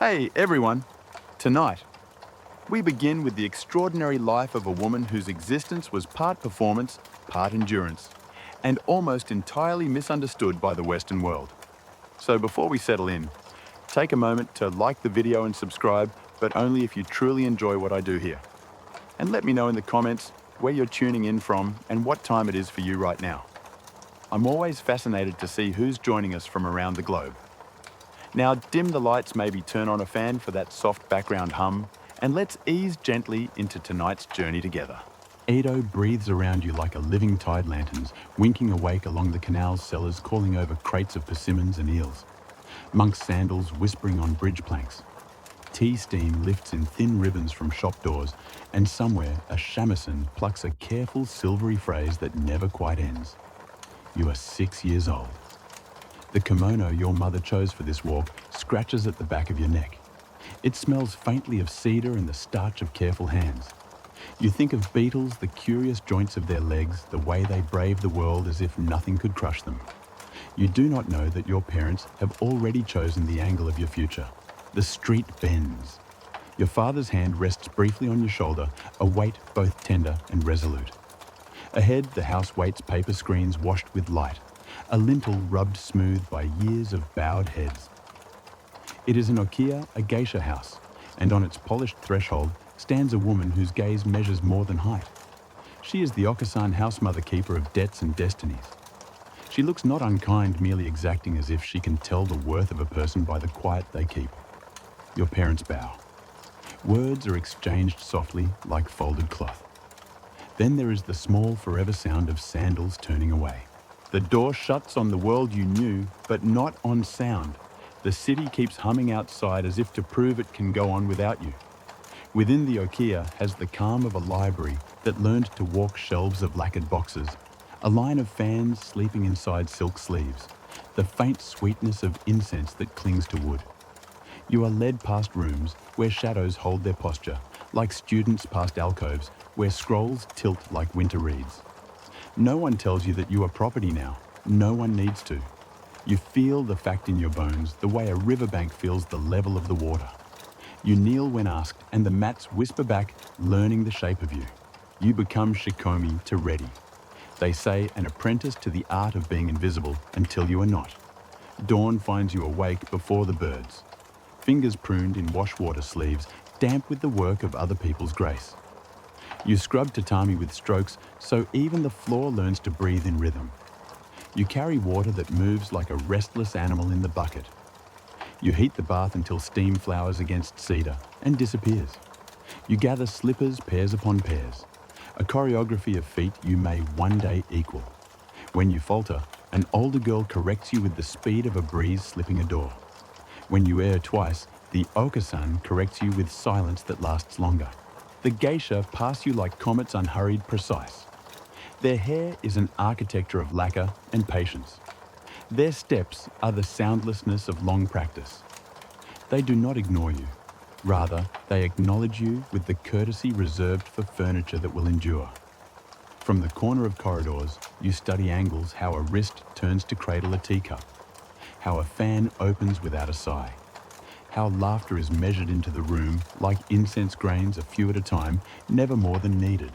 Hey everyone! Tonight, we begin with the extraordinary life of a woman whose existence was part performance, part endurance, and almost entirely misunderstood by the Western world. So before we settle in, take a moment to like the video and subscribe, but only if you truly enjoy what I do here. And let me know in the comments where you're tuning in from and what time it is for you right now. I'm always fascinated to see who's joining us from around the globe. Now dim the lights, maybe turn on a fan for that soft background hum, and let's ease gently into tonight's journey together. Edo breathes around you like a living tide lanterns, winking awake along the canal's cellars, calling over crates of persimmons and eels. Monk's sandals whispering on bridge planks. Tea steam lifts in thin ribbons from shop doors, and somewhere a shamisen plucks a careful silvery phrase that never quite ends. You are 6 years old. The kimono your mother chose for this walk scratches at the back of your neck. It smells faintly of cedar and the starch of careful hands. You think of beetles, the curious joints of their legs, the way they brave the world as if nothing could crush them. You do not know that your parents have already chosen the angle of your future. The street bends. Your father's hand rests briefly on your shoulder, a weight both tender and resolute. Ahead, the house waits paper screens washed with light, a lintel rubbed smooth by years of bowed heads. It is an Okiya, a Geisha house, and on its polished threshold stands a woman whose gaze measures more than height. She is the Okasan house mother keeper of debts and destinies. She looks not unkind, merely exacting, as if she can tell the worth of a person by the quiet they keep. Your parents bow. Words are exchanged softly like folded cloth. Then there is the small forever sound of sandals turning away. The door shuts on the world you knew, but not on sound. The city keeps humming outside as if to prove it can go on without you. Within the Okiya has the calm of a library that learned to walk shelves of lacquered boxes, a line of fans sleeping inside silk sleeves, the faint sweetness of incense that clings to wood. You are led past rooms where shadows hold their posture, like students past alcoves where scrolls tilt like winter reeds. No one tells you that you are property now. No one needs to. You feel the fact in your bones, the way a riverbank feels the level of the water. You kneel when asked, and the mats whisper back, learning the shape of you. You become shikomi to ready. They say an apprentice to the art of being invisible until you are not. Dawn finds you awake before the birds. Fingers pruned in washwater sleeves, damp with the work of other people's grace. You scrub tatami with strokes, so even the floor learns to breathe in rhythm. You carry water that moves like a restless animal in the bucket. You heat the bath until steam flowers against cedar and disappears. You gather slippers pairs upon pairs, a choreography of feet you may one day equal. When you falter, an older girl corrects you with the speed of a breeze slipping a door. When you err twice, the Okasan corrects you with silence that lasts longer. The geisha pass you like comets, unhurried, precise. Their hair is an architecture of lacquer and patience. Their steps are the soundlessness of long practice. They do not ignore you. Rather, they acknowledge you with the courtesy reserved for furniture that will endure. From the corner of corridors, you study angles, how a wrist turns to cradle a teacup, how a fan opens without a sigh, how laughter is measured into the room like incense grains, a few at a time, never more than needed.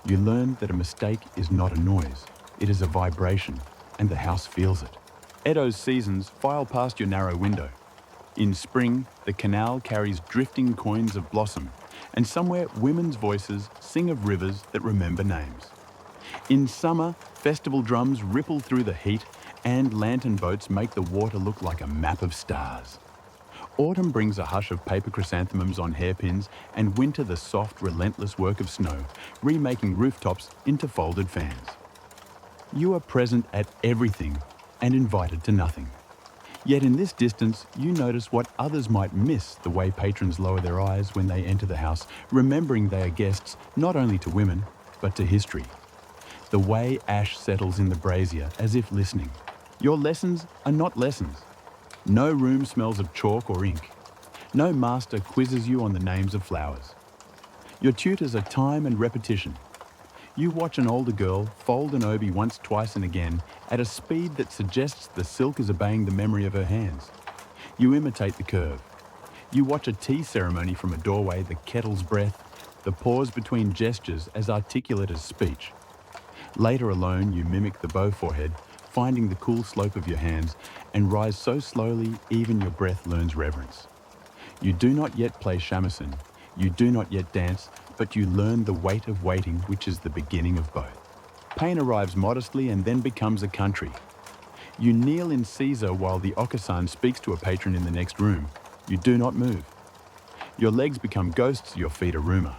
You learn that a mistake is not a noise, it is a vibration, and the house feels it. Edo's seasons file past your narrow window. In spring, the canal carries drifting coins of blossom, and somewhere women's voices sing of rivers that remember names. In summer, festival drums ripple through the heat, and lantern boats make the water look like a map of stars. Autumn brings a hush of paper chrysanthemums on hairpins, and winter the soft, relentless work of snow, remaking rooftops into folded fans. You are present at everything and invited to nothing. Yet in this distance, you notice what others might miss, the way patrons lower their eyes when they enter the house, remembering they are guests not only to women, but to history. The way ash settles in the brazier as if listening. Your lessons are not lessons. No room smells of chalk or ink. No master quizzes you on the names of flowers. Your tutors are time and repetition. You watch an older girl fold an obi once, twice, and again at a speed that suggests the silk is obeying the memory of her hands. You imitate the curve. You watch a tea ceremony from a doorway, the kettle's breath, the pause between gestures as articulate as speech. Later alone, you mimic the bow forehead, finding the cool slope of your hands, and rise so slowly even your breath learns reverence. You do not yet play Shamisen, you do not yet dance, but you learn the weight of waiting, which is the beginning of both. Pain arrives modestly and then becomes a country. You kneel in Caesar while the Okiya speaks to a patron in the next room. You do not move. Your legs become ghosts, your feet a rumor.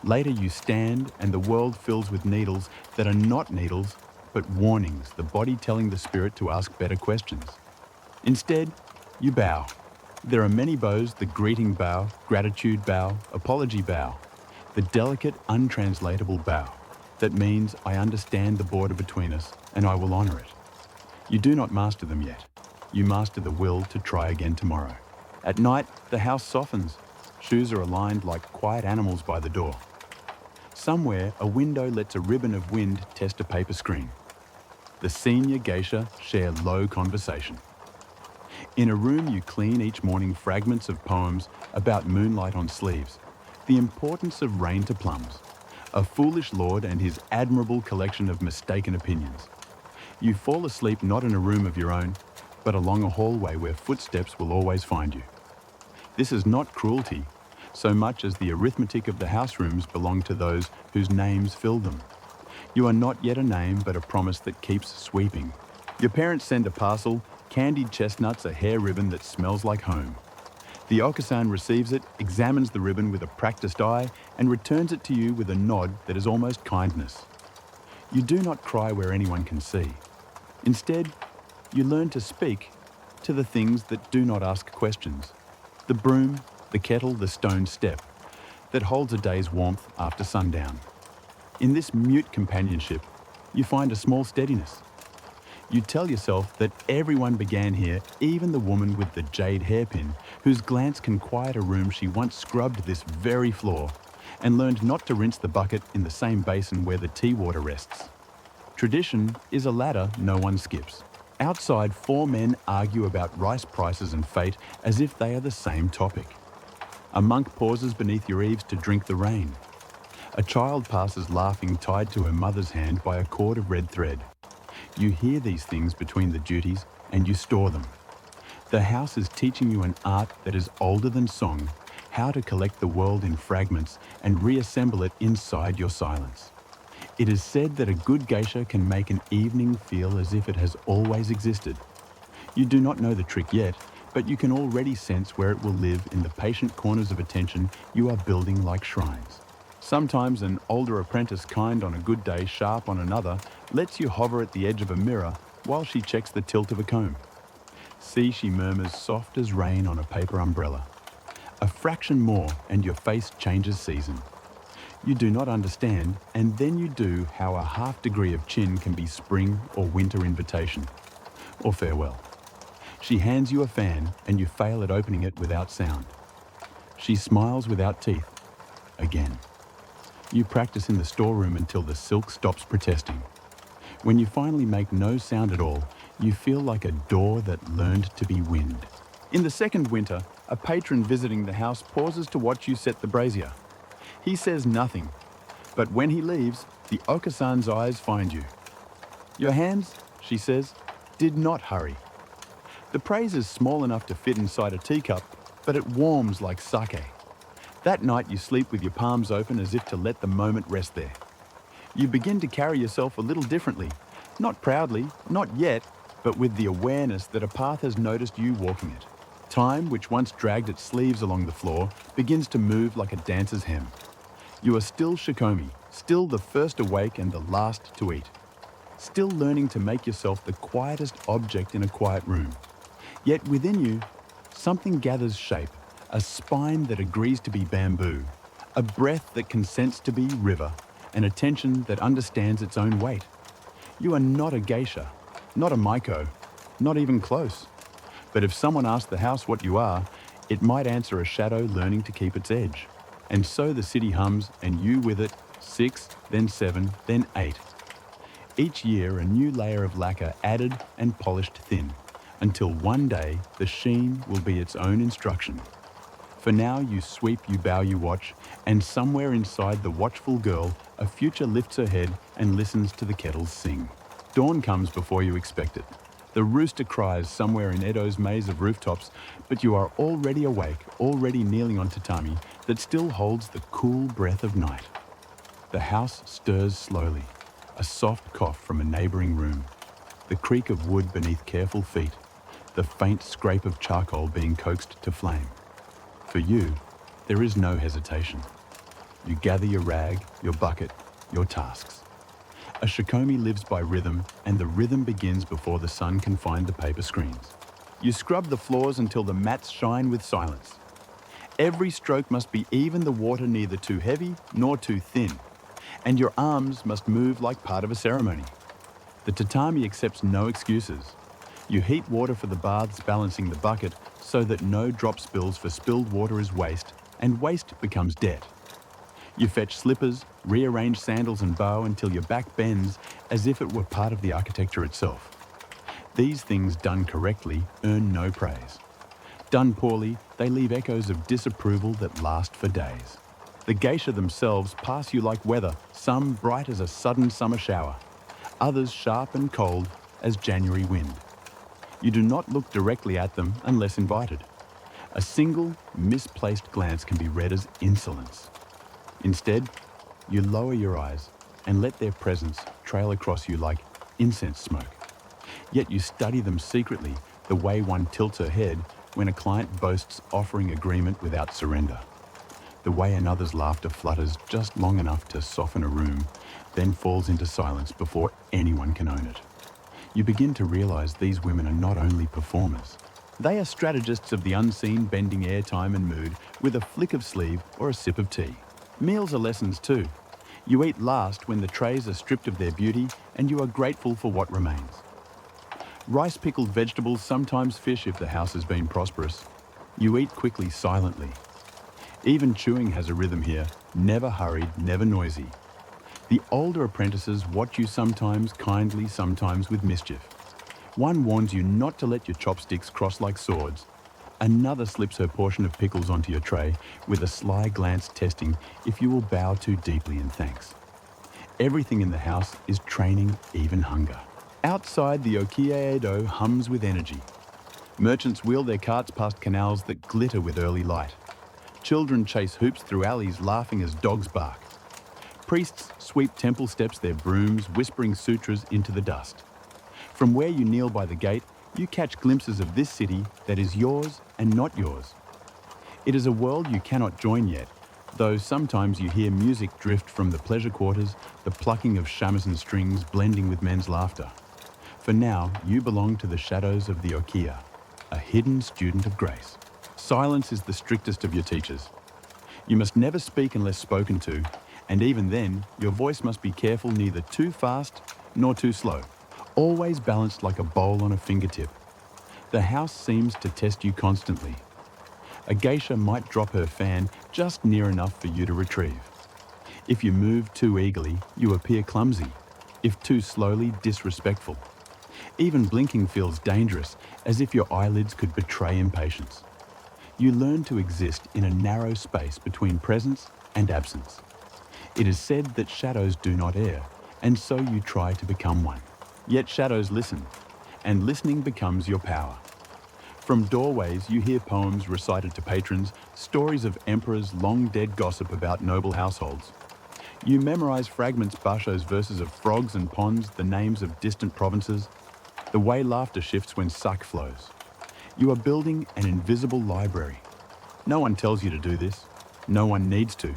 Later you stand and the world fills with needles that are not needles, but warnings, the body telling the spirit to ask better questions. Instead, you bow. There are many bows: the greeting bow, gratitude bow, apology bow, the delicate, untranslatable bow that means I understand the border between us and I will honor it. You do not master them yet. You master the will to try again tomorrow. At night, the house softens. Shoes are aligned like quiet animals by the door. Somewhere, a window lets a ribbon of wind test a paper screen. The senior geisha share low conversation. In a room you clean each morning fragments of poems about moonlight on sleeves, the importance of rain to plums, a foolish lord and his admirable collection of mistaken opinions. You fall asleep not in a room of your own, but along a hallway where footsteps will always find you. This is not cruelty, so much as the arithmetic of the house rooms belong to those whose names fill them. You are not yet a name, but a promise that keeps sweeping. Your parents send a parcel, candied chestnuts, a hair ribbon that smells like home. The Okiya receives it, examines the ribbon with a practiced eye, and returns it to you with a nod that is almost kindness. You do not cry where anyone can see. Instead, you learn to speak to the things that do not ask questions. The broom, the kettle, the stone step that holds a day's warmth after sundown. In this mute companionship, you find a small steadiness. You tell yourself that everyone began here, even the woman with the jade hairpin, whose glance can quiet a room she once scrubbed this very floor and learned not to rinse the bucket in the same basin where the tea water rests. Tradition is a ladder no one skips. Outside, 4 men argue about rice prices and fate as if they are the same topic. A monk pauses beneath your eaves to drink the rain. A child passes laughing, tied to her mother's hand by a cord of red thread. You hear these things between the duties and you store them. The house is teaching you an art that is older than song, how to collect the world in fragments and reassemble it inside your silence. It is said that a good geisha can make an evening feel as if it has always existed. You do not know the trick yet, but you can already sense where it will live in the patient corners of attention you are building like shrines. Sometimes an older apprentice, kind on a good day, sharp on another, lets you hover at the edge of a mirror while she checks the tilt of a comb. See, she murmurs, soft as rain on a paper umbrella. A fraction more and your face changes season. You do not understand, and then you do, how a half degree of chin can be spring or winter invitation, or farewell. She hands you a fan and you fail at opening it without sound. She smiles without teeth. Again. You practice in the storeroom until the silk stops protesting. When you finally make no sound at all, you feel like a door that learned to be wind. In the second winter, a patron visiting the house pauses to watch you set the brazier. He says nothing, but when he leaves, the Okiya-san's eyes find you. Your hands, she says, did not hurry. The praise is small enough to fit inside a teacup, but it warms like sake. That night you sleep with your palms open as if to let the moment rest there. You begin to carry yourself a little differently, not proudly, not yet, but with the awareness that a path has noticed you walking it. Time, which once dragged its sleeves along the floor, begins to move like a dancer's hem. You are still shikomi, still the first awake and the last to eat. Still learning to make yourself the quietest object in a quiet room. Yet within you, something gathers shape, a spine that agrees to be bamboo, a breath that consents to be river, an attention that understands its own weight. You are not a geisha, not a Maiko, not even close. But if someone asked the house what you are, it might answer a shadow learning to keep its edge. And so the city hums, and you with it, 6, then 7, then 8. Each year a new layer of lacquer added and polished thin, until one day the sheen will be its own instruction. For now, you sweep, you bow, you watch, and somewhere inside the watchful girl, a future lifts her head and listens to the kettles sing. Dawn comes before you expect it. The rooster cries somewhere in Edo's maze of rooftops, but you are already awake, already kneeling on tatami that still holds the cool breath of night. The house stirs slowly, a soft cough from a neighbouring room, the creak of wood beneath careful feet, the faint scrape of charcoal being coaxed to flame. For you, there is no hesitation. You gather your rag, your bucket, your tasks. A shikomi lives by rhythm, and the rhythm begins before the sun can find the paper screens. You scrub the floors until the mats shine with silence. Every stroke must be even, the water neither too heavy nor too thin, and your arms must move like part of a ceremony. The tatami accepts no excuses. You heat water for the baths, balancing the bucket so that no drop spills, for spilled water is waste, and waste becomes debt. You fetch slippers, rearrange sandals and bow until your back bends as if it were part of the architecture itself. These things done correctly earn no praise. Done poorly, they leave echoes of disapproval that last for days. The geisha themselves pass you like weather, some bright as a sudden summer shower, others sharp and cold as January wind. You do not look directly at them unless invited. A single, misplaced glance can be read as insolence. Instead, you lower your eyes and let their presence trail across you like incense smoke. Yet you study them secretly, the way one tilts her head when a client boasts offering agreement without surrender. The way another's laughter flutters just long enough to soften a room, then falls into silence before anyone can own it. You begin to realize these women are not only performers. They are strategists of the unseen, bending airtime and mood with a flick of sleeve or a sip of tea. Meals are lessons too. You eat last when the trays are stripped of their beauty and you are grateful for what remains. Rice, pickled vegetables, sometimes fish if the house has been prosperous. You eat quickly, silently. Even chewing has a rhythm here, never hurried, never noisy. The older apprentices watch you sometimes kindly, sometimes with mischief. One warns you not to let your chopsticks cross like swords. Another slips her portion of pickles onto your tray with a sly glance testing if you will bow too deeply in thanks. Everything in the house is training, even hunger. Outside, the Okiya Edo hums with energy. Merchants wheel their carts past canals that glitter with early light. Children chase hoops through alleys laughing as dogs bark. Priests sweep temple steps, their brooms whispering sutras into the dust. From where you kneel by the gate, you catch glimpses of this city that is yours and not yours. It is a world you cannot join yet, though sometimes you hear music drift from the pleasure quarters, the plucking of shamisen strings blending with men's laughter. For now, you belong to the shadows of the Okiya, a hidden student of grace. Silence is the strictest of your teachers. You must never speak unless spoken to, and even then, your voice must be careful, neither too fast nor too slow, always balanced like a bowl on a fingertip. The house seems to test you constantly. A geisha might drop her fan just near enough for you to retrieve. If you move too eagerly, you appear clumsy. If too slowly, disrespectful. Even blinking feels dangerous, as if your eyelids could betray impatience. You learn to exist in a narrow space between presence and absence. It is said that shadows do not err, and so you try to become one. Yet shadows listen, and listening becomes your power. From doorways, you hear poems recited to patrons, stories of emperors, long-dead gossip about noble households. You memorize fragments, Basho's verses of frogs and ponds, the names of distant provinces, the way laughter shifts when sak flows. You are building an invisible library. No one tells you to do this. No one needs to.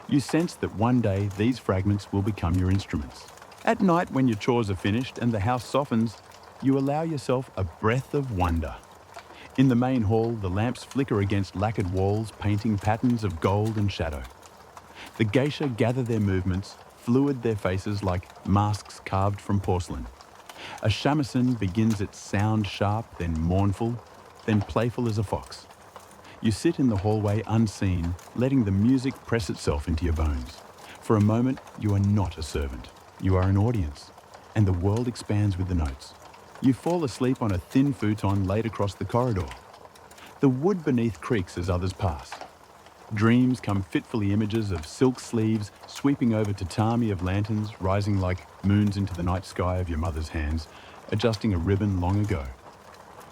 You sense that one day these fragments will become your instruments. At night, when your chores are finished and the house softens, you allow yourself a breath of wonder. In the main hall, the lamps flicker against lacquered walls, painting patterns of gold and shadow. The geisha gather their movements, fluid their faces like masks carved from porcelain. A shamisen begins its sound sharp, then mournful, then playful as a fox. You sit in the hallway unseen, letting the music press itself into your bones. For a moment, you are not a servant. You are an audience, and the world expands with the notes. You fall asleep on a thin futon laid across the corridor. The wood beneath creaks as others pass. Dreams come fitfully images of silk sleeves sweeping over tatami of lanterns rising like moons into the night sky of your mother's hands, adjusting a ribbon long ago.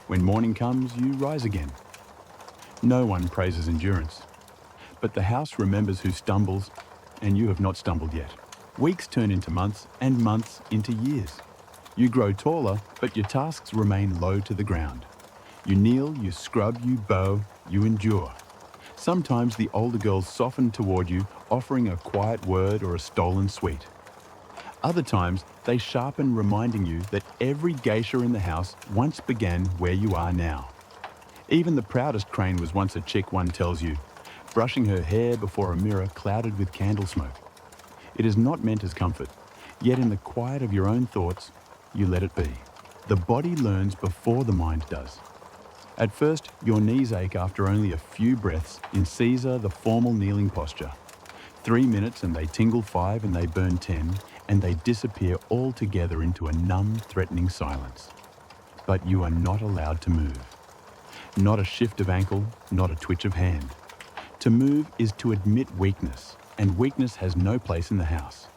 When morning comes, you rise again. No one praises endurance, but the house remembers who stumbles, and you have not stumbled yet. Weeks turn into months, and months into years. You grow taller, but your tasks remain low to the ground. You kneel, you scrub, you bow, you endure. Sometimes the older girls soften toward you, offering a quiet word or a stolen sweet. Other times, they sharpen, reminding you that every geisha in the house once began where you are now. Even the proudest crane was once a chick, one tells you, brushing her hair before a mirror clouded with candle smoke. It is not meant as comfort, yet in the quiet of your own thoughts, you let it be. The body learns before the mind does. At first, your knees ache after only a few breaths in Caesar, the formal kneeling posture. 3 minutes and they tingle 5 and they burn 10, and they disappear altogether into a numb, threatening silence. But you are not allowed to move. Not a shift of ankle, not a twitch of hand. To move is to admit weakness, and weakness has no place in the house.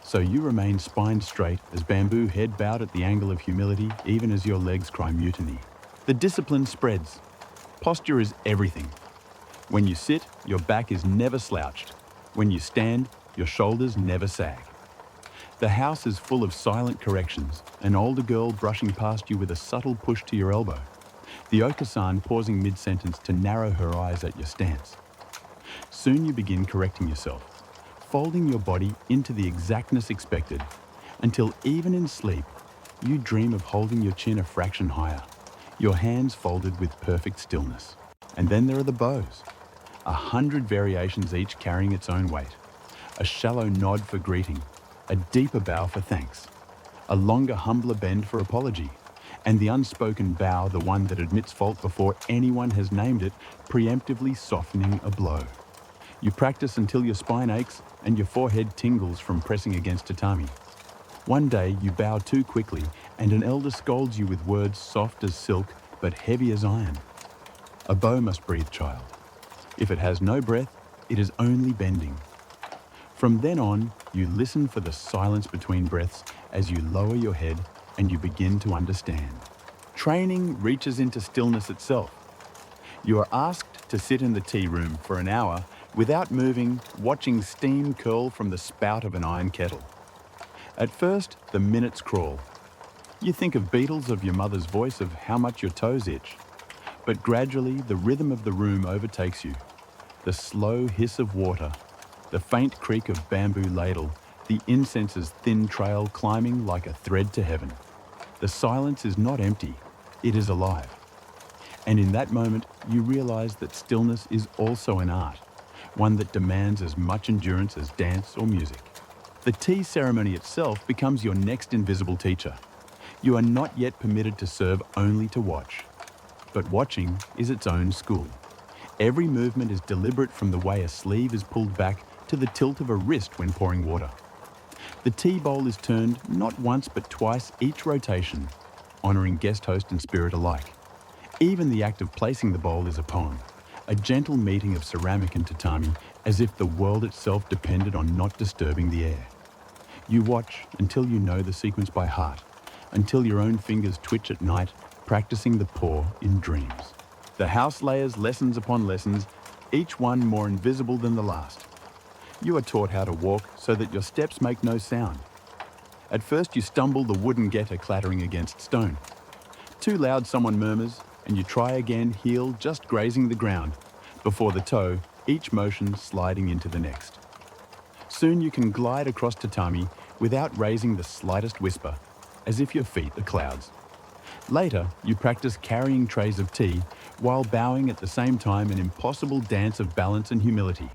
So you remain spine straight as bamboo head bowed at the angle of humility, even as your legs cry mutiny. The discipline spreads. Posture is everything. When you sit, your back is never slouched. When you stand, your shoulders never sag. The house is full of silent corrections, an older girl brushing past you with a subtle push to your elbow. The Okiya pausing mid-sentence to narrow her eyes at your stance. Soon you begin correcting yourself, folding your body into the exactness expected, until even in sleep, you dream of holding your chin a fraction higher, your hands folded with perfect stillness. And then there are the bows, 100 variations each carrying its own weight. A shallow nod for greeting, a deeper bow for thanks, a longer, humbler bend for apology, and the unspoken bow, the one that admits fault before anyone has named it, preemptively softening a blow. You practice until your spine aches and your forehead tingles from pressing against tatami. One day you bow too quickly and an elder scolds you with words soft as silk but heavy as iron. A bow must breathe, child. If it has no breath, it is only bending. From then on, you listen for the silence between breaths as you lower your head and you begin to understand. Training reaches into stillness itself. You are asked to sit in the tea room for an hour without moving, watching steam curl from the spout of an iron kettle. At first, the minutes crawl. You think of beetles of your mother's voice of how much your toes itch. But gradually, the rhythm of the room overtakes you. The slow hiss of water, the faint creak of bamboo ladle, the incense's thin trail climbing like a thread to heaven. The silence is not empty, it is alive. And in that moment, you realize that stillness is also an art, one that demands as much endurance as dance or music. The tea ceremony itself becomes your next invisible teacher. You are not yet permitted to serve only to watch. But watching is its own school. Every movement is deliberate, from the way a sleeve is pulled back to the tilt of a wrist when pouring water. The tea bowl is turned not once but twice each rotation, honouring guest host and spirit alike. Even the act of placing the bowl is a poem, a gentle meeting of ceramic and tatami, as if the world itself depended on not disturbing the air. You watch until you know the sequence by heart, until your own fingers twitch at night, practicing the pour in dreams. The house layers lessons upon lessons, each one more invisible than the last. You are taught how to walk so that your steps make no sound. At first you stumble, the wooden getter clattering against stone. Too loud, someone murmurs, and you try again, heel just grazing the ground, before the toe, each motion sliding into the next. Soon you can glide across tatami without raising the slightest whisper, as if your feet are clouds. Later, you practice carrying trays of tea while bowing at the same time, an impossible dance of balance and humility.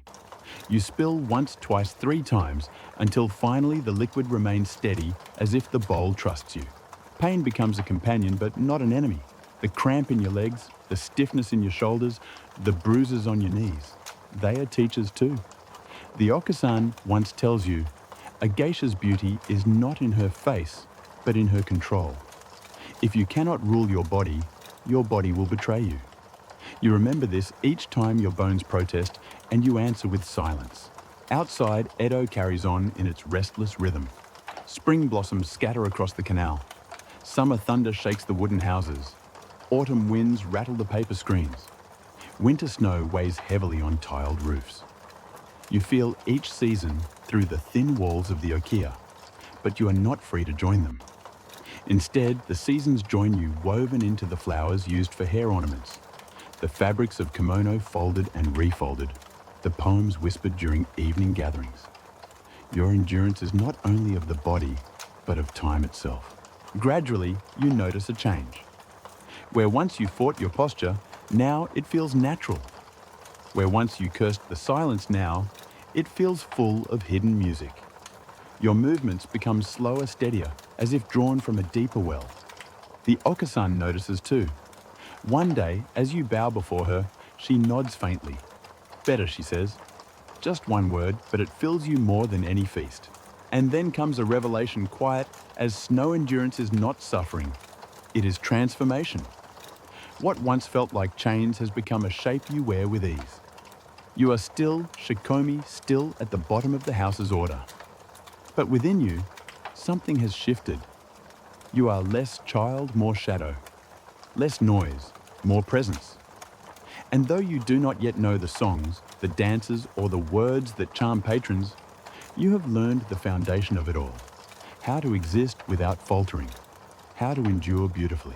You spill once, twice, 3 times, until finally the liquid remains steady, as if the bowl trusts you. Pain becomes a companion, but not an enemy. The cramp in your legs, the stiffness in your shoulders, the bruises on your knees, they are teachers too. The Okiya once tells you, a geisha's beauty is not in her face, but in her control. If you cannot rule your body will betray you. You remember this each time your bones protest, and you answer with silence. Outside, Edo carries on in its restless rhythm. Spring blossoms scatter across the canal. Summer thunder shakes the wooden houses. Autumn winds rattle the paper screens. Winter snow weighs heavily on tiled roofs. You feel each season through the thin walls of the Okiya, but you are not free to join them. Instead, the seasons join you woven into the flowers used for hair ornaments, the fabrics of kimono folded and refolded, the poems whispered during evening gatherings. Your endurance is not only of the body, but of time itself. Gradually, you notice a change. Where once you fought your posture, now it feels natural. Where once you cursed the silence, now it feels full of hidden music. Your movements become slower, steadier, as if drawn from a deeper well. The Oka-san notices too. One day, as you bow before her, she nods faintly. Better, she says. Just one word, but it fills you more than any feast. And then comes a revelation quiet as snow endurance is not suffering. It is transformation. What once felt like chains has become a shape you wear with ease. You are still shikomi, still at the bottom of the house's order. But within you, something has shifted. You are less child, more shadow. Less noise, more presence. And though you do not yet know the songs, the dances, or the words that charm patrons, you have learned the foundation of it all. How to exist without faltering. How to endure beautifully.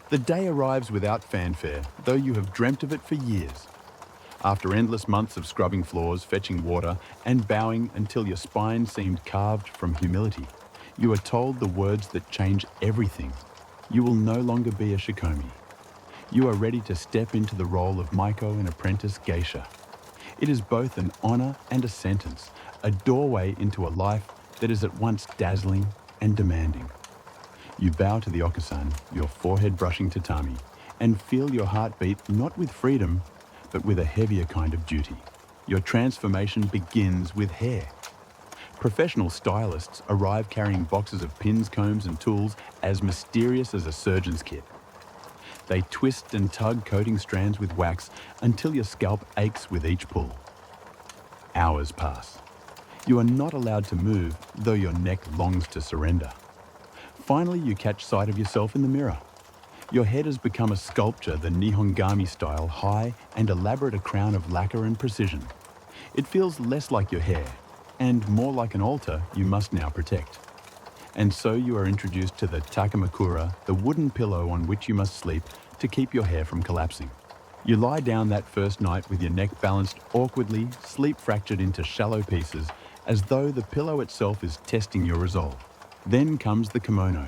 The day arrives without fanfare, though you have dreamt of it for years. After endless months of scrubbing floors, fetching water, and bowing until your spine seemed carved from humility, you are told the words that change everything. You will no longer be a shikomi. You are ready to step into the role of Maiko in apprentice Geisha. It is both an honor and a sentence, a doorway into a life that is at once dazzling and demanding. You bow to the Oka-san, your forehead brushing tatami, and feel your heart beat not with freedom, but with a heavier kind of duty. Your transformation begins with hair. Professional stylists arrive carrying boxes of pins, combs, and tools as mysterious as a surgeon's kit. They twist and tug coating strands with wax until your scalp aches with each pull. Hours pass. You are not allowed to move, though your neck longs to surrender. Finally, you catch sight of yourself in the mirror. Your head has become a sculpture, the Nihongami style, high and elaborate, a crown of lacquer and precision. It feels less like your hair, and more like an altar you must now protect. And so you are introduced to the takamakura, the wooden pillow on which you must sleep to keep your hair from collapsing. You lie down that first night with your neck balanced awkwardly, sleep fractured into shallow pieces, as though the pillow itself is testing your resolve. Then comes the kimono.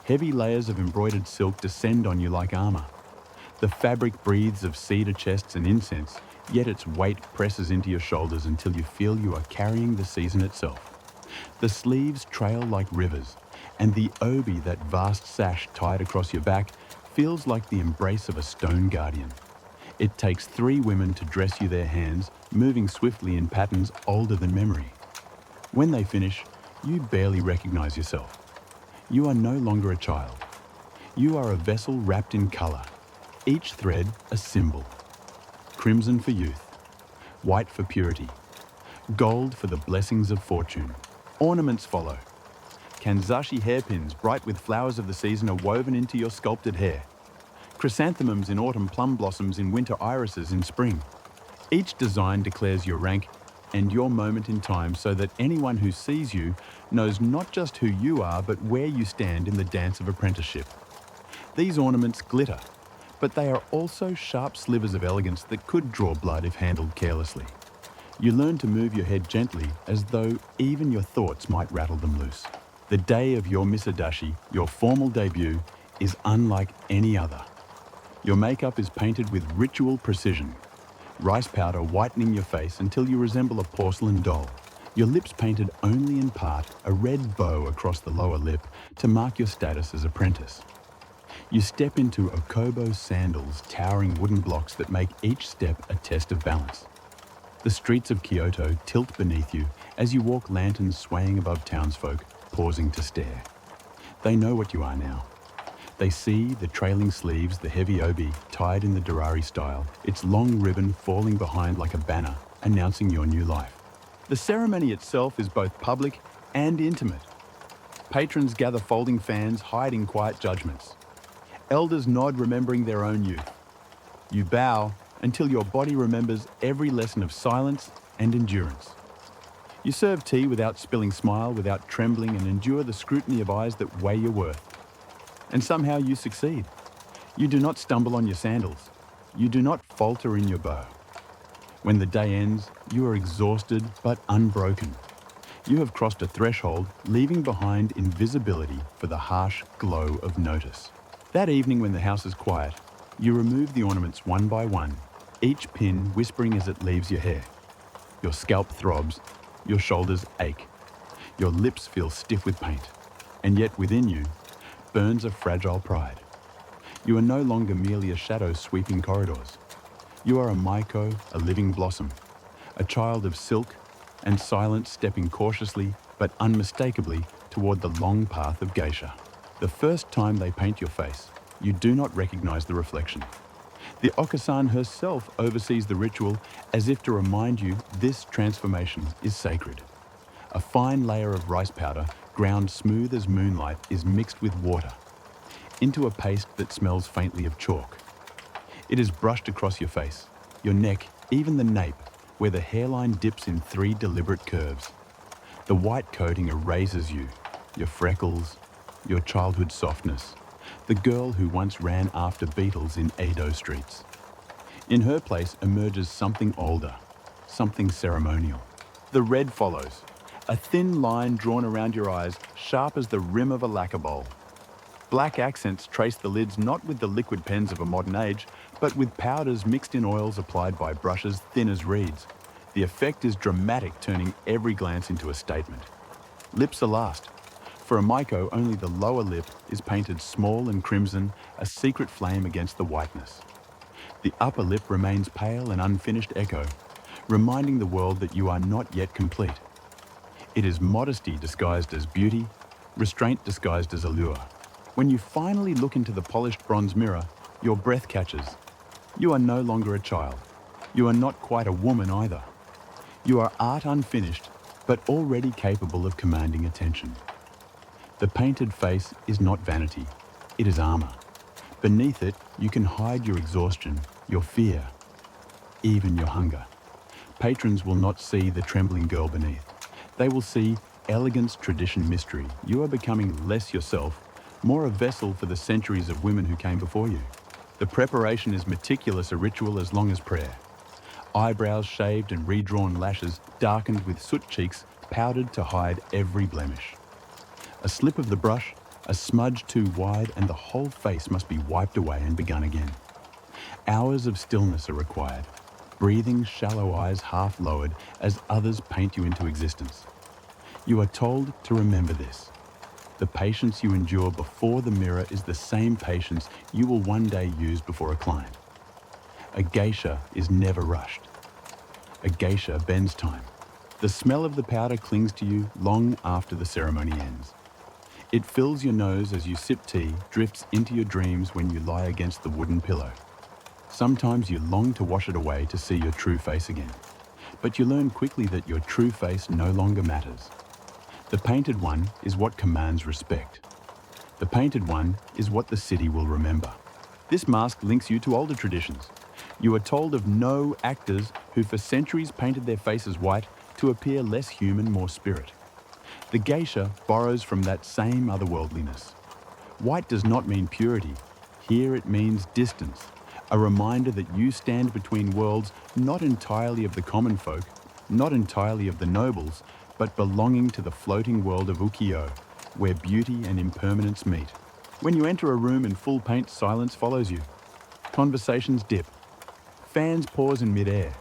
Heavy layers of embroidered silk descend on you like armor. The fabric breathes of cedar chests and incense, yet its weight presses into your shoulders until you feel you are carrying the season itself. The sleeves trail like rivers, and the obi, that vast sash tied across your back, feels like the embrace of a stone guardian. It takes 3 women to dress you their hands, moving swiftly in patterns older than memory. When they finish, you barely recognize yourself. You are no longer a child. You are a vessel wrapped in color, each thread a symbol. Crimson for youth, white for purity, gold for the blessings of fortune. Ornaments follow. Kanzashi hairpins bright with flowers of the season are woven into your sculpted hair. Chrysanthemums in autumn, plum blossoms in winter, irises in spring. Each design declares your rank and your moment in time, so that anyone who sees you knows not just who you are, but where you stand in the dance of apprenticeship. These ornaments glitter, but they are also sharp slivers of elegance that could draw blood if handled carelessly. You learn to move your head gently, as though even your thoughts might rattle them loose. The day of your misadashi, your formal debut, is unlike any other. Your makeup is painted with ritual precision. Rice powder whitening your face until you resemble a porcelain doll. Your lips painted only in part, a red bow across the lower lip to mark your status as apprentice. You step into Okobo sandals, towering wooden blocks that make each step a test of balance. The streets of Kyoto tilt beneath you as you walk, lanterns swaying above townsfolk, pausing to stare. They know what you are now. They see the trailing sleeves, the heavy obi tied in the Durari style, its long ribbon falling behind like a banner, announcing your new life. The ceremony itself is both public and intimate. Patrons gather folding fans, hiding quiet judgments. Elders nod, remembering their own youth. You bow until your body remembers every lesson of silence and endurance. You serve tea without spilling, smile without trembling, and endure the scrutiny of eyes that weigh your worth. And somehow you succeed. You do not stumble on your sandals. You do not falter in your bow. When the day ends, you are exhausted but unbroken. You have crossed a threshold, leaving behind invisibility for the harsh glow of notice. That evening, when the house is quiet, you remove the ornaments one by one, each pin whispering as it leaves your hair. Your scalp throbs, your shoulders ache, your lips feel stiff with paint, and yet within you burns a fragile pride. You are no longer merely a shadow sweeping corridors. You are a Maiko, a living blossom, a child of silk and silence, stepping cautiously but unmistakably toward the long path of Geisha. The first time they paint your face, you do not recognize the reflection. The Okiya herself oversees the ritual as if to remind you this transformation is sacred. A fine layer of rice powder, ground smooth as moonlight, is mixed with water into a paste that smells faintly of chalk. It is brushed across your face, your neck, even the nape, where the hairline dips in 3 deliberate curves. The white coating erases you, your freckles, your childhood softness, the girl who once ran after beetles in Edo streets. In her place emerges something older, something ceremonial. The red follows, a thin line drawn around your eyes, sharp as the rim of a lacquer bowl. Black accents trace the lids not with the liquid pens of a modern age, but with powders mixed in oils applied by brushes thin as reeds. The effect is dramatic, turning every glance into a statement. Lips are last. For a Maiko, only the lower lip is painted small and crimson, a secret flame against the whiteness. The upper lip remains pale and unfinished echo, reminding the world that you are not yet complete. It is modesty disguised as beauty, restraint disguised as allure. When you finally look into the polished bronze mirror, your breath catches. You are no longer a child. You are not quite a woman either. You are art unfinished, but already capable of commanding attention. The painted face is not vanity, it is armor. Beneath it, you can hide your exhaustion, your fear, even your hunger. Patrons will not see the trembling girl beneath. They will see elegance, tradition, mystery. You are becoming less yourself, more a vessel for the centuries of women who came before you. The preparation is meticulous, a ritual as long as prayer. Eyebrows shaved and redrawn, lashes darkened with soot, cheeks powdered to hide every blemish. A slip of the brush, a smudge too wide, and the whole face must be wiped away and begun again. Hours of stillness are required, breathing, shallow eyes half lowered as others paint you into existence. You are told to remember this. The patience you endure before the mirror is the same patience you will one day use before a client. A geisha is never rushed. A geisha bends time. The smell of the powder clings to you long after the ceremony ends. It fills your nose as you sip tea, drifts into your dreams when you lie against the wooden pillow. Sometimes you long to wash it away to see your true face again. But you learn quickly that your true face no longer matters. The painted one is what commands respect. The painted one is what the city will remember. This mask links you to older traditions. You are told of no actors who for centuries painted their faces white to appear less human, more spirit. The geisha borrows from that same otherworldliness. White does not mean purity. Here it means distance, a reminder that you stand between worlds, not entirely of the common folk, not entirely of the nobles, but belonging to the floating world of Okiya, where beauty and impermanence meet. When you enter a room in full paint, silence follows you. Conversations dip. Fans pause in mid-air.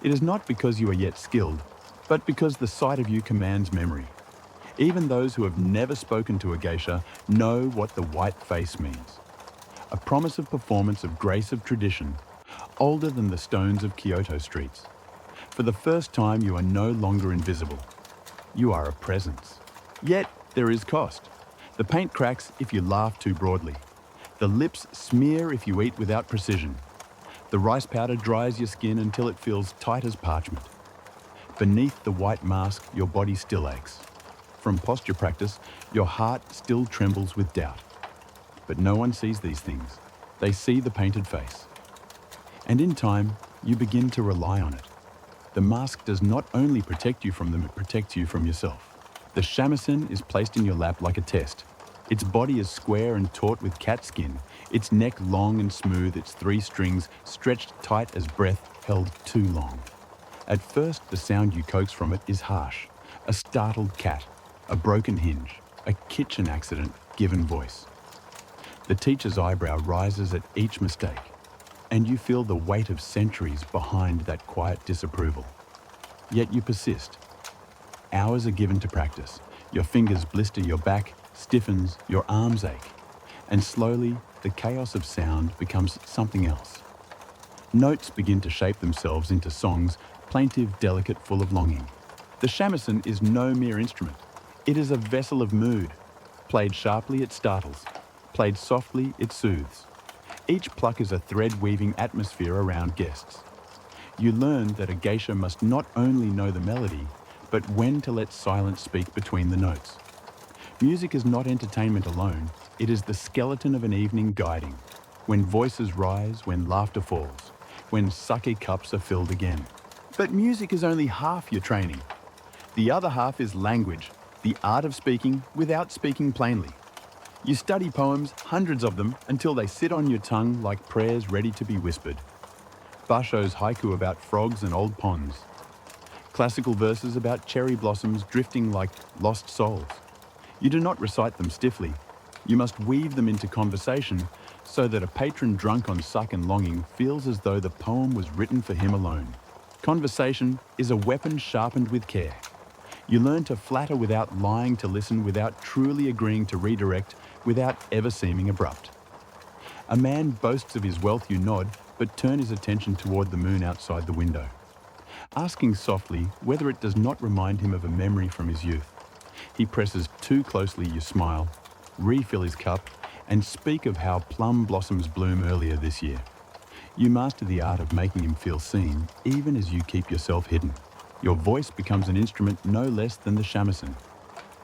It is not because you are yet skilled, but because the sight of you commands memory. Even those who have never spoken to a geisha know what the white face means. A promise of performance, of grace, of tradition, older than the stones of Kyoto streets. For the first time, you are no longer invisible. You are a presence. Yet, there is cost. The paint cracks if you laugh too broadly. The lips smear if you eat without precision. The rice powder dries your skin until it feels tight as parchment. Beneath the white mask, your body still aches. From posture practice, your heart still trembles with doubt. But no one sees these things. They see the painted face. And in time, you begin to rely on it. The mask does not only protect you from them, it protects you from yourself. The shamisen is placed in your lap like a test. Its body is square and taut with cat skin, its neck long and smooth, its 3 strings stretched tight as breath held too long. At first, the sound you coax from it is harsh. A startled cat, a broken hinge, a kitchen accident given voice. The teacher's eyebrow rises at each mistake, and you feel the weight of centuries behind that quiet disapproval. Yet you persist. Hours are given to practice. Your fingers blister your back, stiffens, your arms ache, and slowly the chaos of sound becomes something else. Notes begin to shape themselves into songs, plaintive, delicate, full of longing. The shamisen is no mere instrument. It is a vessel of mood. Played sharply, it startles. Played softly, it soothes. Each pluck is a thread-weaving atmosphere around guests. You learn that a geisha must not only know the melody, but when to let silence speak between the notes. Music is not entertainment alone, it is the skeleton of an evening guiding, when voices rise, when laughter falls, when sake cups are filled again. But music is only half your training. The other half is language, the art of speaking without speaking plainly. You study poems, hundreds of them, until they sit on your tongue like prayers ready to be whispered. Basho's haiku about frogs and old ponds. Classical verses about cherry blossoms drifting like lost souls. You do not recite them stiffly. You must weave them into conversation so that a patron drunk on sake and longing feels as though the poem was written for him alone. Conversation is a weapon sharpened with care. You learn to flatter without lying, to listen without truly agreeing, to redirect without ever seeming abrupt. A man boasts of his wealth, you nod, but turn his attention toward the moon outside the window. Asking softly whether it does not remind him of a memory from his youth. He presses too closely, you smile, refill his cup, and speak of how plum blossoms bloom earlier this year. You master the art of making him feel seen, even as you keep yourself hidden. Your voice becomes an instrument no less than the shamisen.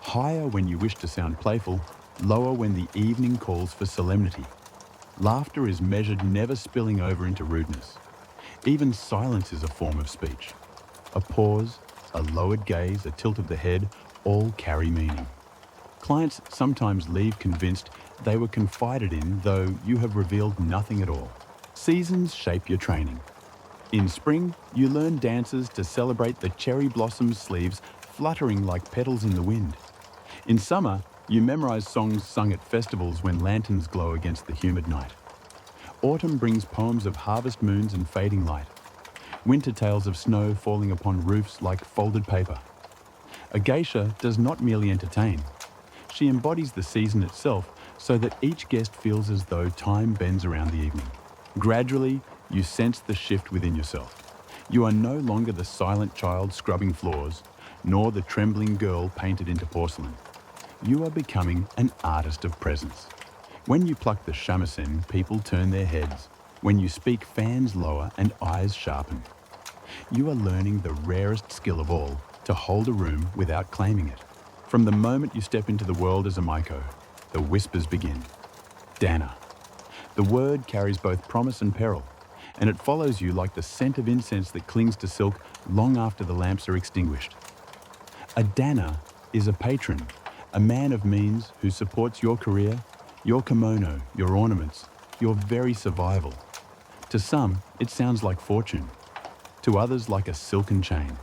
Higher when you wish to sound playful, lower when the evening calls for solemnity. Laughter is measured, never spilling over into rudeness. Even silence is a form of speech. A pause, a lowered gaze, a tilt of the head, all carry meaning. Clients sometimes leave convinced they were confided in, though you have revealed nothing at all. Seasons shape your training. In spring, you learn dances to celebrate the cherry blossom sleeves fluttering like petals in the wind. In summer, you memorize songs sung at festivals when lanterns glow against the humid night. Autumn brings poems of harvest moons and fading light. Winter tales of snow falling upon roofs like folded paper. A geisha does not merely entertain. She embodies the season itself so that each guest feels as though time bends around the evening. Gradually, you sense the shift within yourself. You are no longer the silent child scrubbing floors, nor the trembling girl painted into porcelain. You are becoming an artist of presence. When you pluck the shamisen, people turn their heads. When you speak, fans lower and eyes sharpen. You are learning the rarest skill of all, to hold a room without claiming it. From the moment you step into the world as a Maiko, the whispers begin. Dana. The word carries both promise and peril, and it follows you like the scent of incense that clings to silk long after the lamps are extinguished. A Dana is a patron, a man of means who supports your career, your kimono, your ornaments, your very survival. To some, it sounds like fortune. To others, like a silken chain.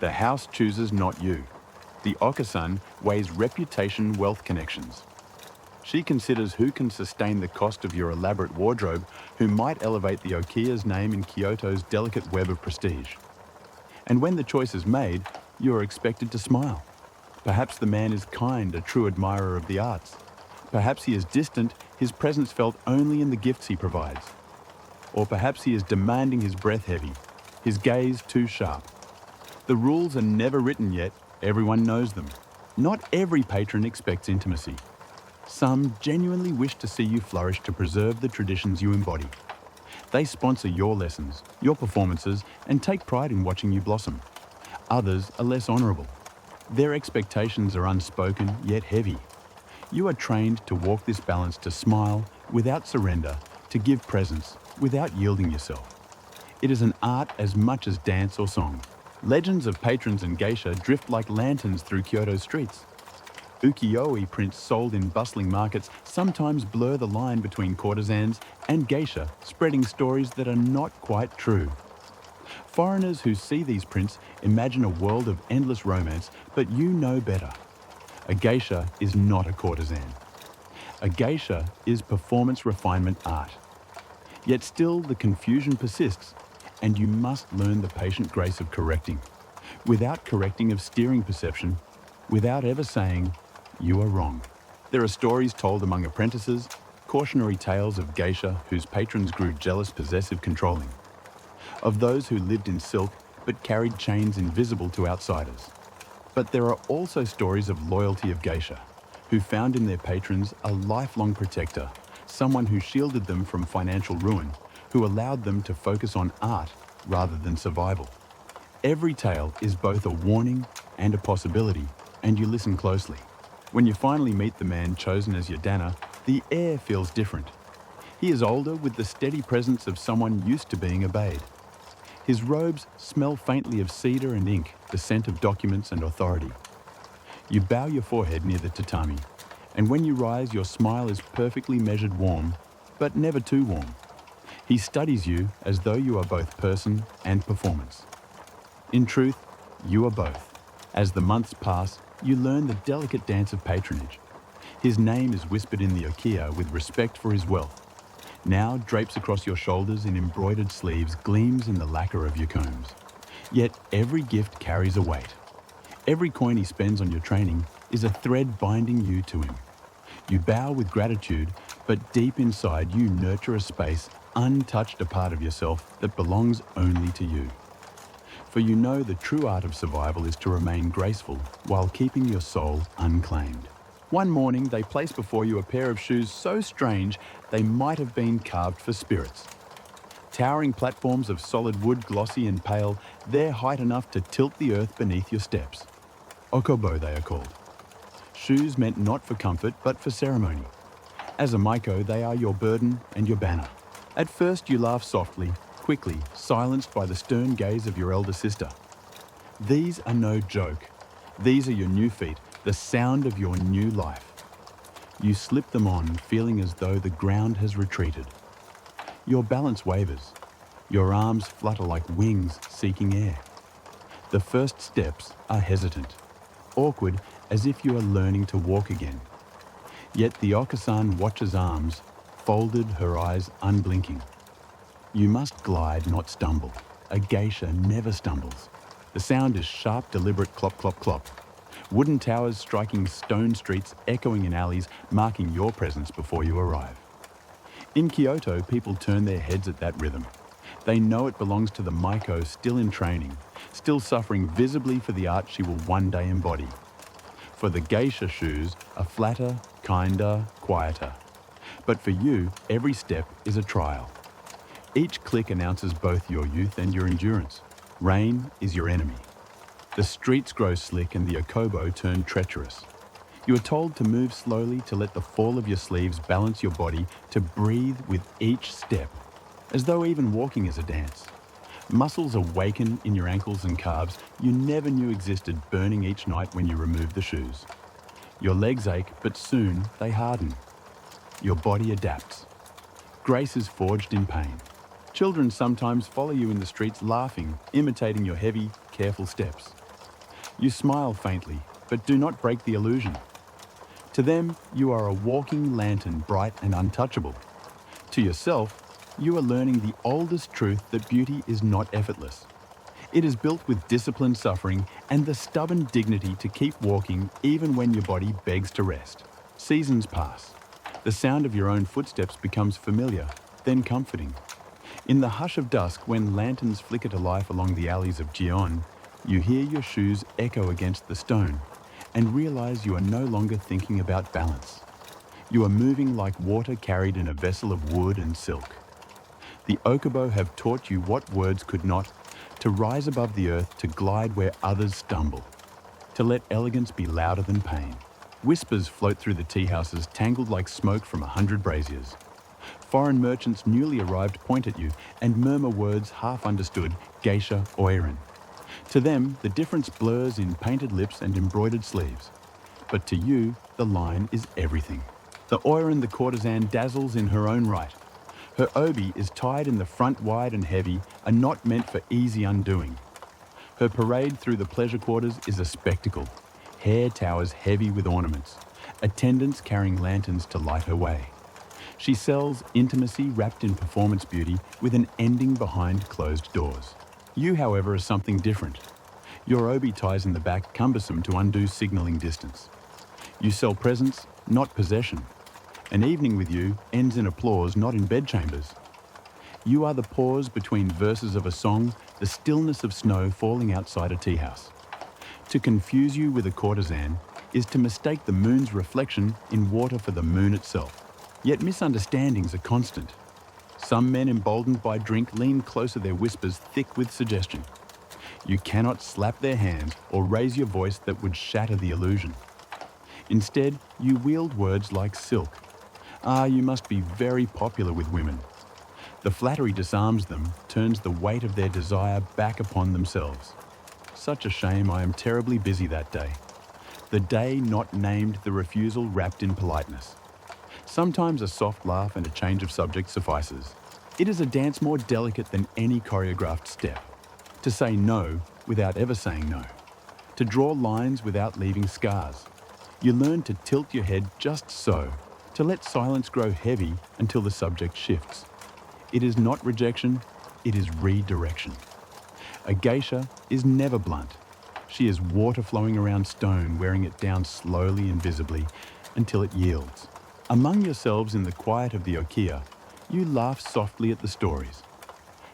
The house chooses not you. The Okiya weighs reputation, wealth, connections. She considers who can sustain the cost of your elaborate wardrobe, who might elevate the Okiya's name in Kyoto's delicate web of prestige. And when the choice is made, you are expected to smile. Perhaps the man is kind, a true admirer of the arts. Perhaps he is distant, his presence felt only in the gifts he provides. Or perhaps he is demanding, his breath heavy, his gaze too sharp. The rules are never written yet, everyone knows them. Not every patron expects intimacy. Some genuinely wish to see you flourish to preserve the traditions you embody. They sponsor your lessons, your performances, and take pride in watching you blossom. Others are less honourable. Their expectations are unspoken yet heavy. You are trained to walk this balance, to smile without surrender, to give presence without yielding yourself. It is an art as much as dance or song. Legends of patrons and geisha drift like lanterns through Kyoto's streets. Ukiyo-e prints sold in bustling markets sometimes blur the line between courtesans and geisha, spreading stories that are not quite true. Foreigners who see these prints imagine a world of endless romance, but you know better. A geisha is not a courtesan. A geisha is performance refinement art. Yet still the confusion persists, and you must learn the patient grace of correcting, without correcting of steering perception, without ever saying, "You are wrong." There are stories told among apprentices, cautionary tales of geisha whose patrons grew jealous, possessive, controlling, of those who lived in silk but carried chains invisible to outsiders. But there are also stories of loyalty of geisha, who found in their patrons a lifelong protector, someone who shielded them from financial ruin, who allowed them to focus on art rather than survival. Every tale is both a warning and a possibility, and you listen closely. When you finally meet the man chosen as your Dana, the air feels different. He is older, with the steady presence of someone used to being obeyed. His robes smell faintly of cedar and ink, the scent of documents and authority. You bow your forehead near the tatami, and when you rise, your smile is perfectly measured, warm, but never too warm. He studies you as though you are both person and performance. In truth, you are both. As the months pass, you learn the delicate dance of patronage. His name is whispered in the Okiya with respect for his wealth. Now drapes across your shoulders in embroidered sleeves, gleams in the lacquer of your combs. Yet every gift carries a weight. Every coin he spends on your training is a thread binding you to him. You bow with gratitude, but deep inside you nurture a space untouched, a part of yourself that belongs only to you. For you know the true art of survival is to remain graceful while keeping your soul unclaimed. One morning they place before you a pair of shoes so strange they might have been carved for spirits. Towering platforms of solid wood, glossy and pale, their height enough to tilt the earth beneath your steps. Okobo they are called. Shoes meant not for comfort but for ceremony. As a Maiko, they are your burden and your banner. At first you laugh softly, quickly, silenced by the stern gaze of your elder sister. These are no joke. These are your new feet, the sound of your new life. You slip them on, feeling as though the ground has retreated. Your balance wavers. Your arms flutter like wings seeking air. The first steps are hesitant, awkward, as if you are learning to walk again. Yet the Okasan watches arms, folded, her eyes unblinking. You must glide, not stumble. A geisha never stumbles. The sound is sharp, deliberate clop, clop, clop. Wooden towers striking stone streets, echoing in alleys, marking your presence before you arrive. In Kyoto, people turn their heads at that rhythm. They know it belongs to the Maiko still in training, still suffering visibly for the art she will one day embody. For the geisha shoes are flatter, kinder, quieter. But for you, every step is a trial. Each click announces both your youth and your endurance. Rain is your enemy. The streets grow slick and the okobo turn treacherous. You are told to move slowly, to let the fall of your sleeves balance your body, to breathe with each step, as though even walking is a dance. Muscles awaken in your ankles and calves you never knew existed, burning each night when you remove the shoes. Your legs ache, but soon they harden. Your body adapts. Grace is forged in pain. Children sometimes follow you in the streets laughing, imitating your heavy, careful steps. You smile faintly, but do not break the illusion. To them, you are a walking lantern, bright and untouchable. To yourself, you are learning the oldest truth that beauty is not effortless. It is built with disciplined suffering and the stubborn dignity to keep walking even when your body begs to rest. Seasons pass. The sound of your own footsteps becomes familiar, then comforting. In the hush of dusk, when lanterns flicker to life along the alleys of Gion, you hear your shoes echo against the stone and realize you are no longer thinking about balance. You are moving like water carried in a vessel of wood and silk. The Okubo have taught you what words could not, to rise above the earth, to glide where others stumble, to let elegance be louder than pain. Whispers float through the tea houses, tangled like smoke from 100 braziers. Foreign merchants newly arrived point at you and murmur words half understood, Geisha, Oirin. To them, the difference blurs in painted lips and embroidered sleeves. But to you, the line is everything. The Oirin, the courtesan, dazzles in her own right. Her obi is tied in the front wide and heavy, a knot meant for easy undoing. Her parade through the pleasure quarters is a spectacle. Hair towers heavy with ornaments, attendants carrying lanterns to light her way. She sells intimacy wrapped in performance beauty with an ending behind closed doors. You, however, are something different. Your obi ties in the back, cumbersome to undo signalling distance. You sell presents, not possession. An evening with you ends in applause, not in bedchambers. You are the pause between verses of a song, the stillness of snow falling outside a tea house. To confuse you with a courtesan is to mistake the moon's reflection in water for the moon itself. Yet misunderstandings are constant. Some men emboldened by drink lean closer, their whispers thick with suggestion. You cannot slap their hand or raise your voice that would shatter the illusion. Instead, you wield words like silk. Ah, you must be very popular with women. The flattery disarms them, turns the weight of their desire back upon themselves. Such a shame I am terribly busy that day. The day not named, the refusal wrapped in politeness. Sometimes a soft laugh and a change of subject suffices. It is a dance more delicate than any choreographed step. To say no without ever saying no. To draw lines without leaving scars. You learn to tilt your head just so, to let silence grow heavy until the subject shifts. It is not rejection, it is redirection. A geisha is never blunt. She is water flowing around stone, wearing it down slowly and visibly until it yields. Among yourselves in the quiet of the Okiya, you laugh softly at the stories.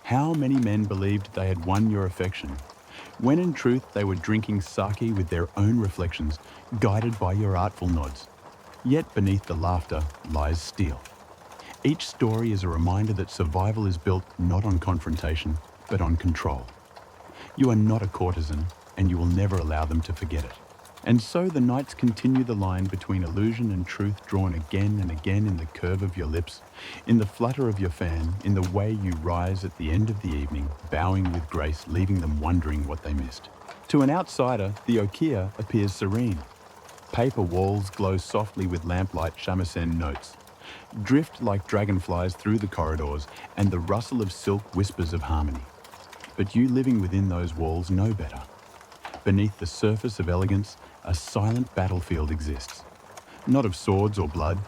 How many men believed they had won your affection, when in truth they were drinking sake with their own reflections, guided by your artful nods. Yet beneath the laughter lies steel. Each story is a reminder that survival is built not on confrontation, but on control. You are not a courtesan, and you will never allow them to forget it. And so the nights continue, the line between illusion and truth drawn again and again in the curve of your lips, in the flutter of your fan, in the way you rise at the end of the evening, bowing with grace, leaving them wondering what they missed. To an outsider, the Okiya appears serene. Paper walls glow softly with lamplight, Shamisen notes. Drift like dragonflies through the corridors, and the rustle of silk whispers of harmony. But you living within those walls know better. Beneath the surface of elegance, a silent battlefield exists. Not of swords or blood,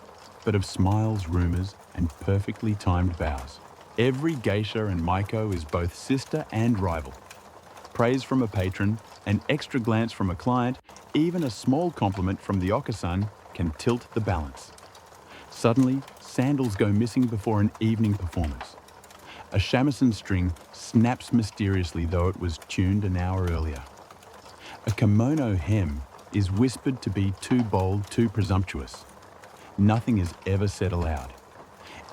but of smiles, rumors, and perfectly timed bows. Every geisha and Maiko is both sister and rival. Praise from a patron, an extra glance from a client, even a small compliment from the Okiya can tilt the balance. Suddenly, sandals go missing before an evening performance. A shamisen string snaps mysteriously, though it was tuned an hour earlier. A kimono hem is whispered to be too bold, too presumptuous. Nothing is ever said aloud.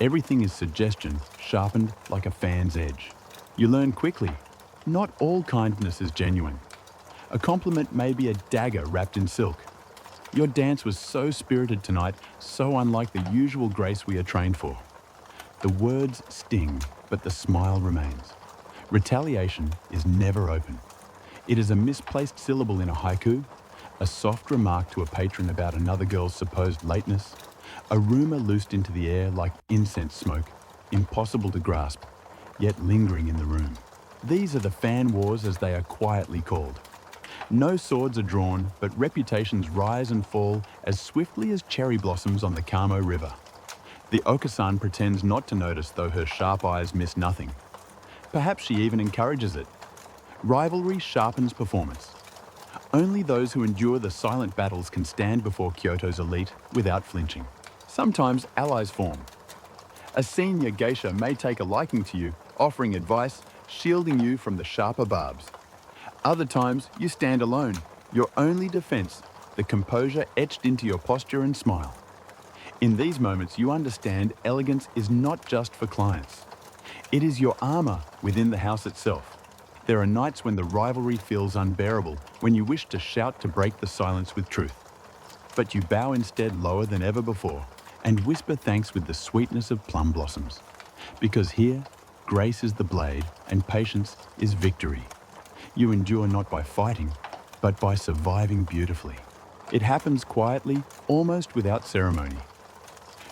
Everything is suggestion, sharpened like a fan's edge. You learn quickly, not all kindness is genuine. A compliment may be a dagger wrapped in silk. Your dance was so spirited tonight, so unlike the usual grace we are trained for. The words sting, but the smile remains. Retaliation is never open. It is a misplaced syllable in a haiku, a soft remark to a patron about another girl's supposed lateness, a rumor loosed into the air like incense smoke, impossible to grasp, yet lingering in the room. These are the fan wars, as they are quietly called. No swords are drawn, but reputations rise and fall as swiftly as cherry blossoms on the Kamo River. The Okiya pretends not to notice, though her sharp eyes miss nothing. Perhaps she even encourages it. Rivalry sharpens performance. Only those who endure the silent battles can stand before Kyoto's elite without flinching. Sometimes allies form. A senior geisha may take a liking to you, offering advice, shielding you from the sharper barbs. Other times, you stand alone, your only defense, the composure etched into your posture and smile. In these moments, you understand elegance is not just for clients. It is your armor within the house itself. There are nights when the rivalry feels unbearable, when you wish to shout to break the silence with truth. But you bow instead lower than ever before and whisper thanks with the sweetness of plum blossoms. Because here, grace is the blade and patience is victory. You endure not by fighting, but by surviving beautifully. It happens quietly, almost without ceremony.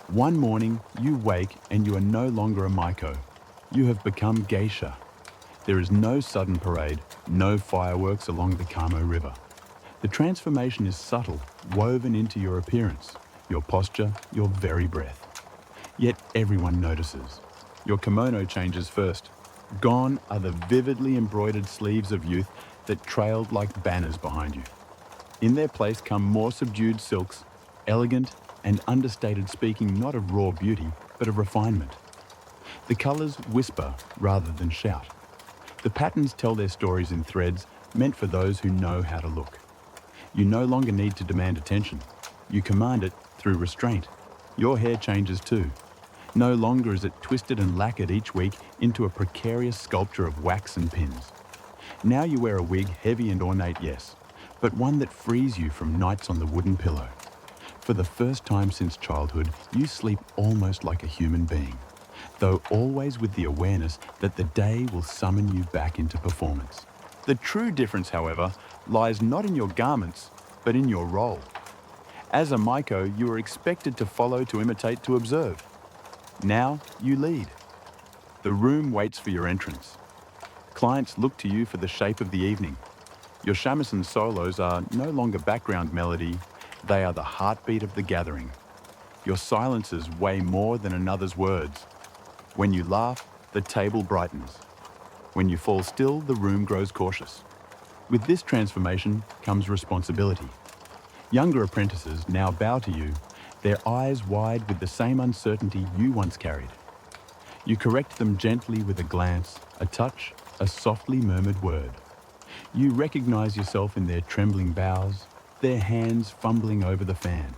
One morning, you wake and you are no longer a Maiko. You have become Geisha. There is no sudden parade, no fireworks along the Kamo River. The transformation is subtle, woven into your appearance, your posture, your very breath. Yet everyone notices. Your kimono changes first. Gone are the vividly embroidered sleeves of youth that trailed like banners behind you. In their place come more subdued silks, elegant and understated, speaking not of raw beauty, but of refinement. The colours whisper rather than shout. The patterns tell their stories in threads meant for those who know how to look. You no longer need to demand attention. You command it through restraint. Your hair changes too. No longer is it twisted and lacquered each week into a precarious sculpture of wax and pins. Now you wear a wig heavy and ornate, yes, but one that frees you from nights on the wooden pillow. For the first time since childhood, you sleep almost like a human being, though always with the awareness that the day will summon you back into performance. The true difference, however, lies not in your garments, but in your role. As a Maiko, you are expected to follow, to imitate, to observe. Now you lead. The room waits for your entrance. Clients look to you for the shape of the evening. Your Shamisen solos are no longer background melody, they are the heartbeat of the gathering. Your silences weigh more than another's words. When you laugh, the table brightens. When you fall still, the room grows cautious. With this transformation comes responsibility. Younger apprentices now bow to you, their eyes wide with the same uncertainty you once carried. You correct them gently with a glance, a touch, a softly murmured word. You recognize yourself in their trembling bows, their hands fumbling over the fan.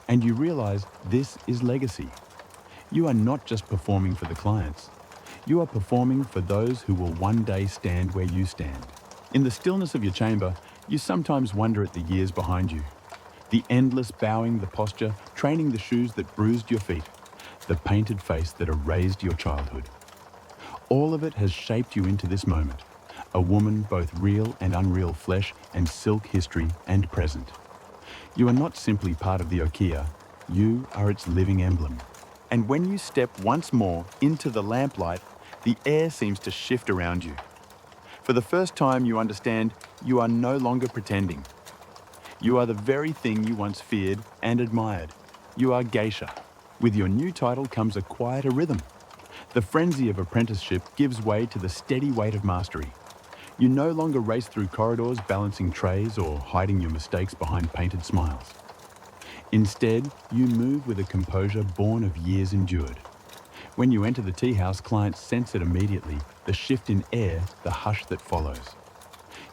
And you realize this is legacy. You are not just performing for the clients. You are performing for those who will one day stand where you stand. In the stillness of your chamber, you sometimes wonder at the years behind you. The endless bowing, the posture, training the shoes that bruised your feet, the painted face that erased your childhood. All of it has shaped you into this moment, a woman both real and unreal, flesh and silk, history and present. You are not simply part of the Okiya, you are its living emblem. And when you step once more into the lamplight, the air seems to shift around you. For the first time, you understand you are no longer pretending. You are the very thing you once feared and admired. You are Geisha. With your new title comes a quieter rhythm. The frenzy of apprenticeship gives way to the steady weight of mastery. You no longer race through corridors balancing trays or hiding your mistakes behind painted smiles. Instead, you move with a composure born of years endured. When you enter the tea house, clients sense it immediately, the shift in air, the hush that follows.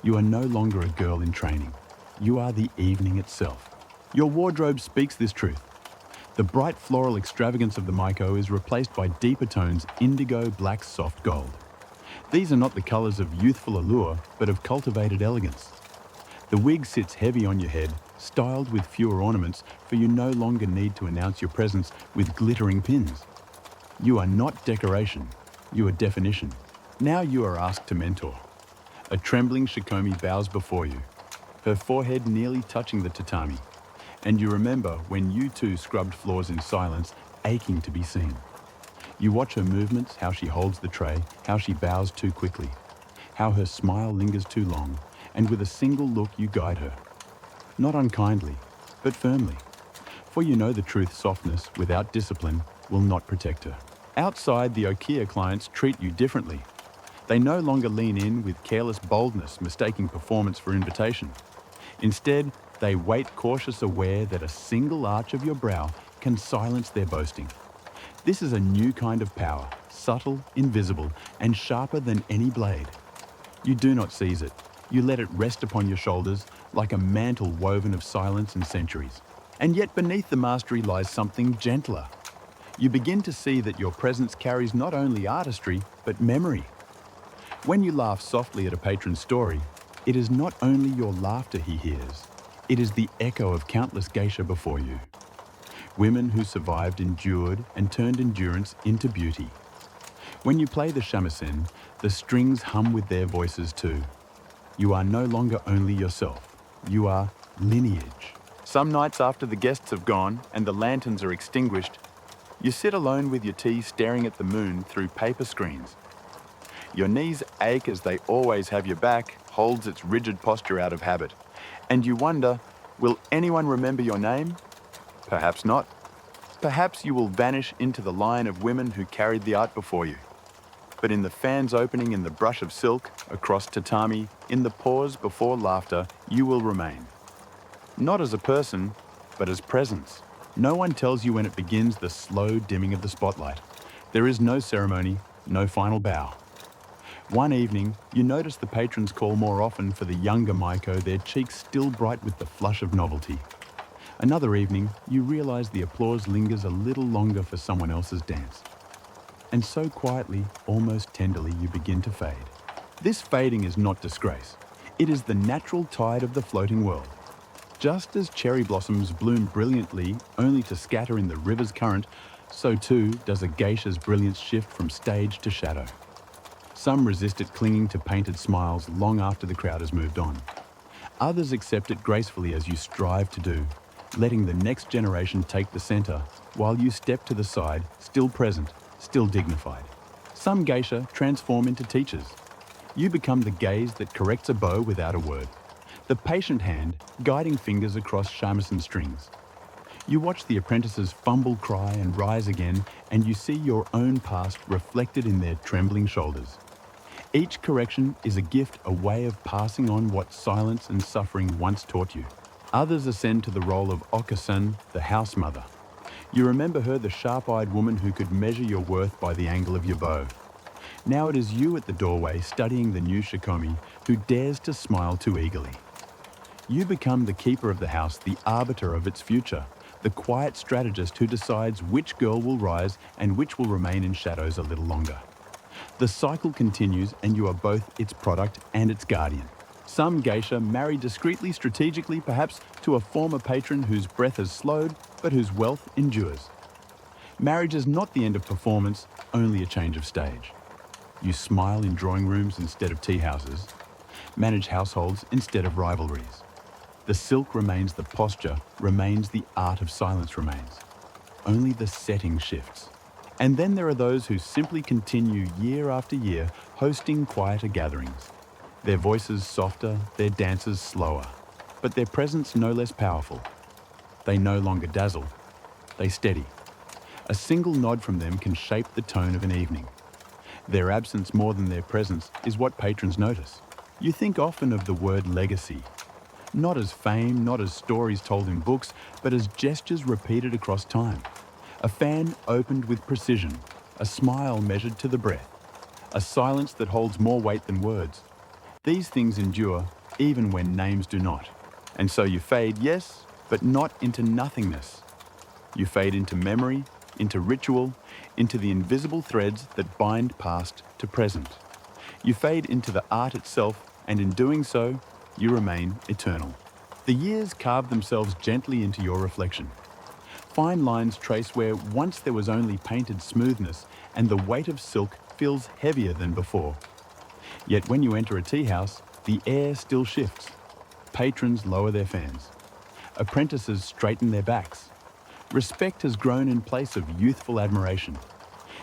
You are no longer a girl in training. You are the evening itself. Your wardrobe speaks this truth. The bright floral extravagance of the Maiko is replaced by deeper tones, indigo, black, soft gold. These are not the colours of youthful allure, but of cultivated elegance. The wig sits heavy on your head, styled with fewer ornaments, for you no longer need to announce your presence with glittering pins. You are not decoration, you are definition. Now you are asked to mentor. A trembling shikomi bows before you, her forehead nearly touching the tatami. And you remember when you two scrubbed floors in silence, aching to be seen. You watch her movements, how she holds the tray, how she bows too quickly, how her smile lingers too long, and with a single look you guide her. Not unkindly, but firmly. For you know the truth, softness without discipline will not protect her. Outside, the Okiya clients treat you differently. They no longer lean in with careless boldness, mistaking performance for invitation. Instead, they wait cautious, aware that a single arch of your brow can silence their boasting. This is a new kind of power, subtle, invisible, and sharper than any blade. You do not seize it. You let it rest upon your shoulders like a mantle woven of silence and centuries. And yet beneath the mastery lies something gentler. You begin to see that your presence carries not only artistry, but memory. When you laugh softly at a patron's story, it is not only your laughter he hears, it is the echo of countless geisha before you. Women who survived, endured, and turned endurance into beauty. When you play the shamisen, the strings hum with their voices too. You are no longer only yourself, you are lineage. Some nights after the guests have gone and the lanterns are extinguished, you sit alone with your tea staring at the moon through paper screens. Your knees ache as they always have your back holds its rigid posture out of habit. And you wonder, will anyone remember your name? Perhaps not. Perhaps you will vanish into the line of women who carried the art before you. But in the fan's opening, in the brush of silk, across tatami, in the pause before laughter, you will remain. Not as a person, but as presence. No one tells you when it begins the slow dimming of the spotlight. There is no ceremony, no final bow. One evening, you notice the patrons call more often for the younger Maiko, their cheeks still bright with the flush of novelty. Another evening, you realize the applause lingers a little longer for someone else's dance. And so quietly, almost tenderly, you begin to fade. This fading is not disgrace. It is the natural tide of the floating world. Just as cherry blossoms bloom brilliantly only to scatter in the river's current, so too does a geisha's brilliance shift from stage to shadow. Some resist it, clinging to painted smiles long after the crowd has moved on. Others accept it gracefully as you strive to do, letting the next generation take the center while you step to the side, still present, still dignified. Some geisha transform into teachers. You become the gaze that corrects a bow without a word, the patient hand guiding fingers across shamisen strings. You watch the apprentices fumble, cry, and rise again, and you see your own past reflected in their trembling shoulders. Each correction is a gift, a way of passing on what silence and suffering once taught you. Others ascend to the role of Okiya, the house mother. You remember her, the sharp-eyed woman who could measure your worth by the angle of your bow. Now it is you at the doorway studying the new shikomi who dares to smile too eagerly. You become the keeper of the house, the arbiter of its future, the quiet strategist who decides which girl will rise and which will remain in shadows a little longer. The cycle continues and you are both its product and its guardian. Some geisha marry discreetly, strategically, perhaps to a former patron whose breath has slowed, but whose wealth endures. Marriage is not the end of performance, only a change of stage. You smile in drawing rooms instead of tea houses, manage households instead of rivalries. The silk remains the posture, remains the art of silence remains. Only the setting shifts. And then there are those who simply continue year after year, hosting quieter gatherings. Their voices softer, their dances slower, but their presence no less powerful. They no longer dazzle, they steady. A single nod from them can shape the tone of an evening. Their absence more than their presence is what patrons notice. You think often of the word legacy, not as fame, not as stories told in books, but as gestures repeated across time. A fan opened with precision, a smile measured to the breath, a silence that holds more weight than words. These things endure even when names do not. And so you fade, yes, but not into nothingness. You fade into memory, into ritual, into the invisible threads that bind past to present. You fade into the art itself, and in doing so, you remain eternal. The years carve themselves gently into your reflection. Fine lines trace where once there was only painted smoothness, and the weight of silk feels heavier than before. Yet when you enter a tea house, the air still shifts. Patrons lower their fans. Apprentices straighten their backs. Respect has grown in place of youthful admiration.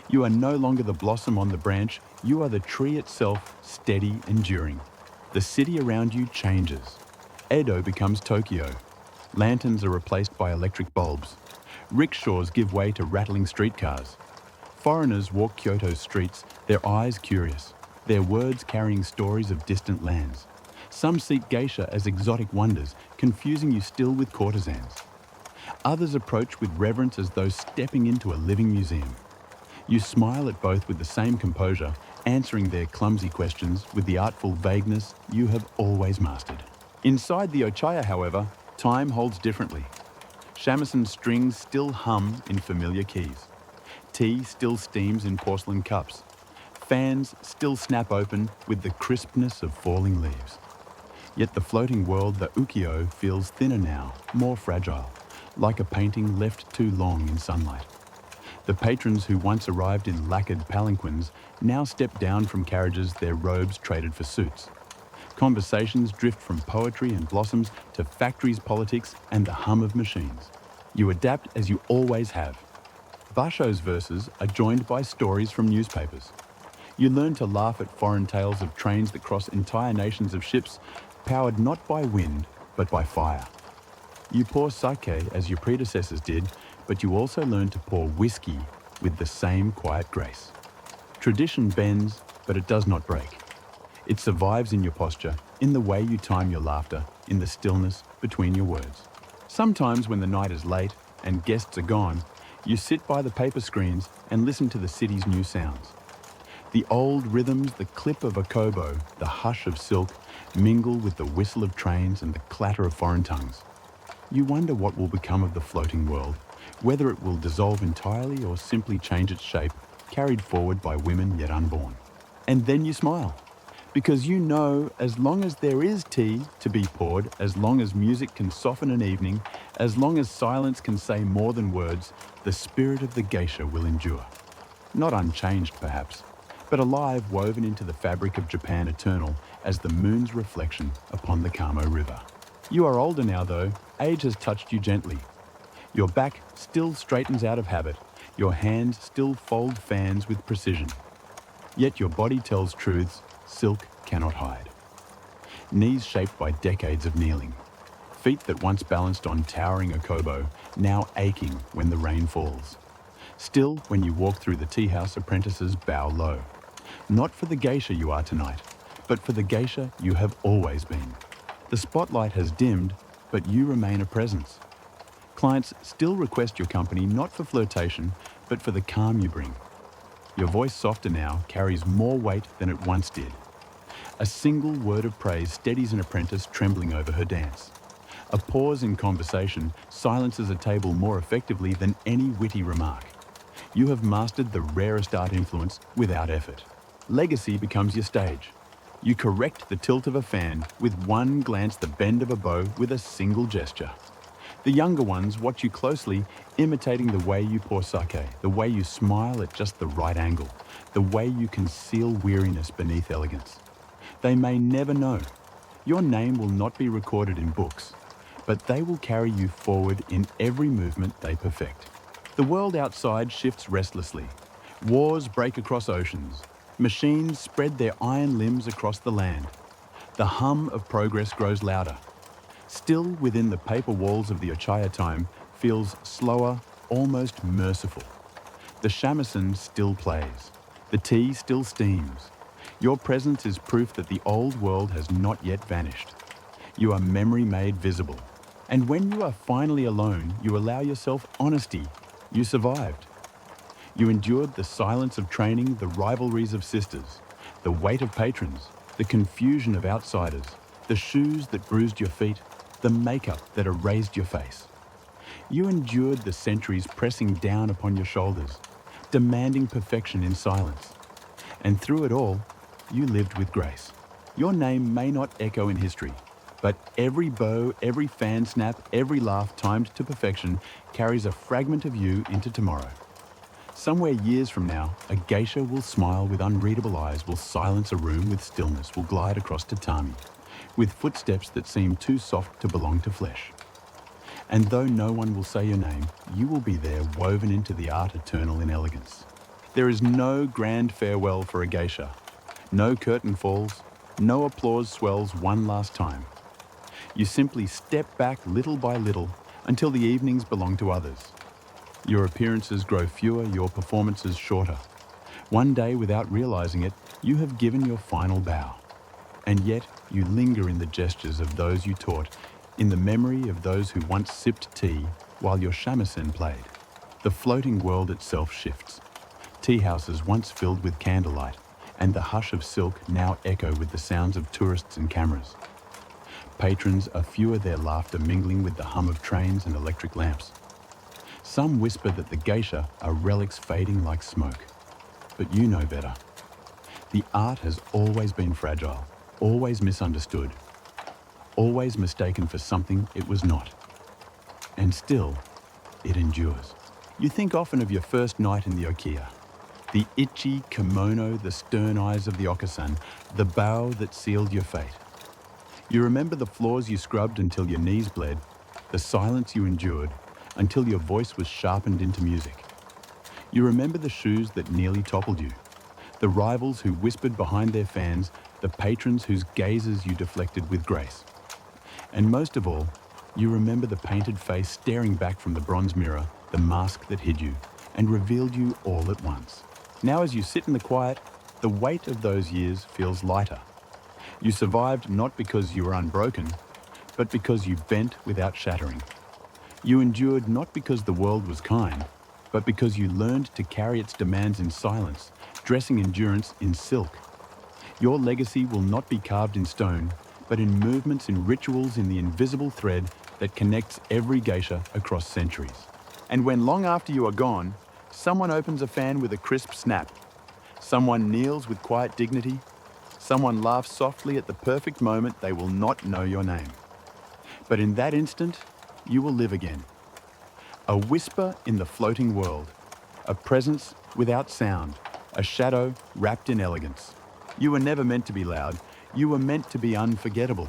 You are no longer the blossom on the branch, you are the tree itself, steady, enduring. The city around you changes. Edo becomes Tokyo. Lanterns are replaced by electric bulbs. Rickshaws give way to rattling streetcars. Foreigners walk Kyoto's streets, their eyes curious, their words carrying stories of distant lands. Some seek geisha as exotic wonders, confusing you still with courtesans. Others approach with reverence as though stepping into a living museum. You smile at both with the same composure, answering their clumsy questions with the artful vagueness you have always mastered. Inside the Okiya, however, time holds differently. Shamisen strings still hum in familiar keys. Tea still steams in porcelain cups. Fans still snap open with the crispness of falling leaves. Yet the floating world, the Okiya, feels thinner now, more fragile, like a painting left too long in sunlight. The patrons who once arrived in lacquered palanquins now step down from carriages, their robes traded for suits. Conversations drift from poetry and blossoms to factories, politics, and the hum of machines. You adapt as you always have. Basho's verses are joined by stories from newspapers. You learn to laugh at foreign tales of trains that cross entire nations of ships, powered not by wind, but by fire. You pour sake as your predecessors did, but you also learn to pour whiskey with the same quiet grace. Tradition bends, but it does not break. It survives in your posture, in the way you time your laughter, in the stillness between your words. Sometimes when the night is late and guests are gone, you sit by the paper screens and listen to the city's new sounds. The old rhythms, the clip of a kobo, the hush of silk, mingle with the whistle of trains and the clatter of foreign tongues. You wonder what will become of the floating world, whether it will dissolve entirely or simply change its shape, carried forward by women yet unborn. And then you smile, because you know as long as there is tea to be poured, as long as music can soften an evening, as long as silence can say more than words, the spirit of the geisha will endure. Not unchanged, perhaps, but alive, woven into the fabric of Japan eternal as the moon's reflection upon the Kamo River. You are older now, though. Age has touched you gently. Your back still straightens out of habit. Your hands still fold fans with precision. Yet your body tells truths silk cannot hide. Knees shaped by decades of kneeling. Feet that once balanced on towering okobo, now aching when the rain falls. Still, when you walk through the tea house, apprentices bow low. Not for the geisha you are tonight, but for the geisha you have always been. The spotlight has dimmed, but you remain a presence. Clients still request your company not for flirtation, but for the calm you bring. Your voice, softer now, carries more weight than it once did. A single word of praise steadies an apprentice trembling over her dance. A pause in conversation silences a table more effectively than any witty remark. You have mastered the rarest art influence without effort. Legacy becomes your stage. You correct the tilt of a fan with one glance, the bend of a bow with a single gesture. The younger ones watch you closely, imitating the way you pour sake, the way you smile at just the right angle, the way you conceal weariness beneath elegance. They may never know. Your name will not be recorded in books, but they will carry you forward in every movement they perfect. The world outside shifts restlessly. Wars break across oceans. Machines spread their iron limbs across the land. The hum of progress grows louder. Still within the paper walls of the Okiya time feels slower, almost merciful. The shamisen still plays. The tea still steams. Your presence is proof that the old world has not yet vanished. You are memory made visible. And when you are finally alone, you allow yourself honesty. You survived. You endured the silence of training, the rivalries of sisters, the weight of patrons, the confusion of outsiders, the shoes that bruised your feet, the makeup that erased your face. You endured the centuries pressing down upon your shoulders, demanding perfection in silence. And through it all, you lived with grace. Your name may not echo in history, but every bow, every fan snap, every laugh timed to perfection carries a fragment of you into tomorrow. Somewhere years from now, a geisha will smile with unreadable eyes, will silence a room with stillness, will glide across tatami, with footsteps that seem too soft to belong to flesh. And though no one will say your name, you will be there woven into the art eternal in elegance. There is no grand farewell for a geisha. No curtain falls, no applause swells one last time. You simply step back little by little until the evenings belong to others. Your appearances grow fewer, your performances shorter. One day, without realizing it, you have given your final bow. And yet, you linger in the gestures of those you taught, in the memory of those who once sipped tea while your shamisen played. The floating world itself shifts. Tea houses once filled with candlelight, and the hush of silk now echo with the sounds of tourists and cameras. Patrons are fewer, their laughter mingling with the hum of trains and electric lamps. Some whisper that the geisha are relics fading like smoke. But you know better. The art has always been fragile, always misunderstood, always mistaken for something it was not. And still, it endures. You think often of your first night in the Okiya. The itchy kimono, the stern eyes of the Okasan, the bow that sealed your fate. You remember the floors you scrubbed until your knees bled, the silence you endured until your voice was sharpened into music. You remember the shoes that nearly toppled you, the rivals who whispered behind their fans, the patrons whose gazes you deflected with grace. And most of all, you remember the painted face staring back from the bronze mirror, the mask that hid you and revealed you all at once. Now as you sit in the quiet, the weight of those years feels lighter. You survived not because you were unbroken, but because you bent without shattering. You endured not because the world was kind, but because you learned to carry its demands in silence, dressing endurance in silk. Your legacy will not be carved in stone, but in movements and rituals in the invisible thread that connects every geisha across centuries. And when long after you are gone, someone opens a fan with a crisp snap, someone kneels with quiet dignity, someone laughs softly at the perfect moment, they will not know your name. But in that instant, you will live again. A whisper in the floating world, a presence without sound, a shadow wrapped in elegance. You were never meant to be loud, you were meant to be unforgettable.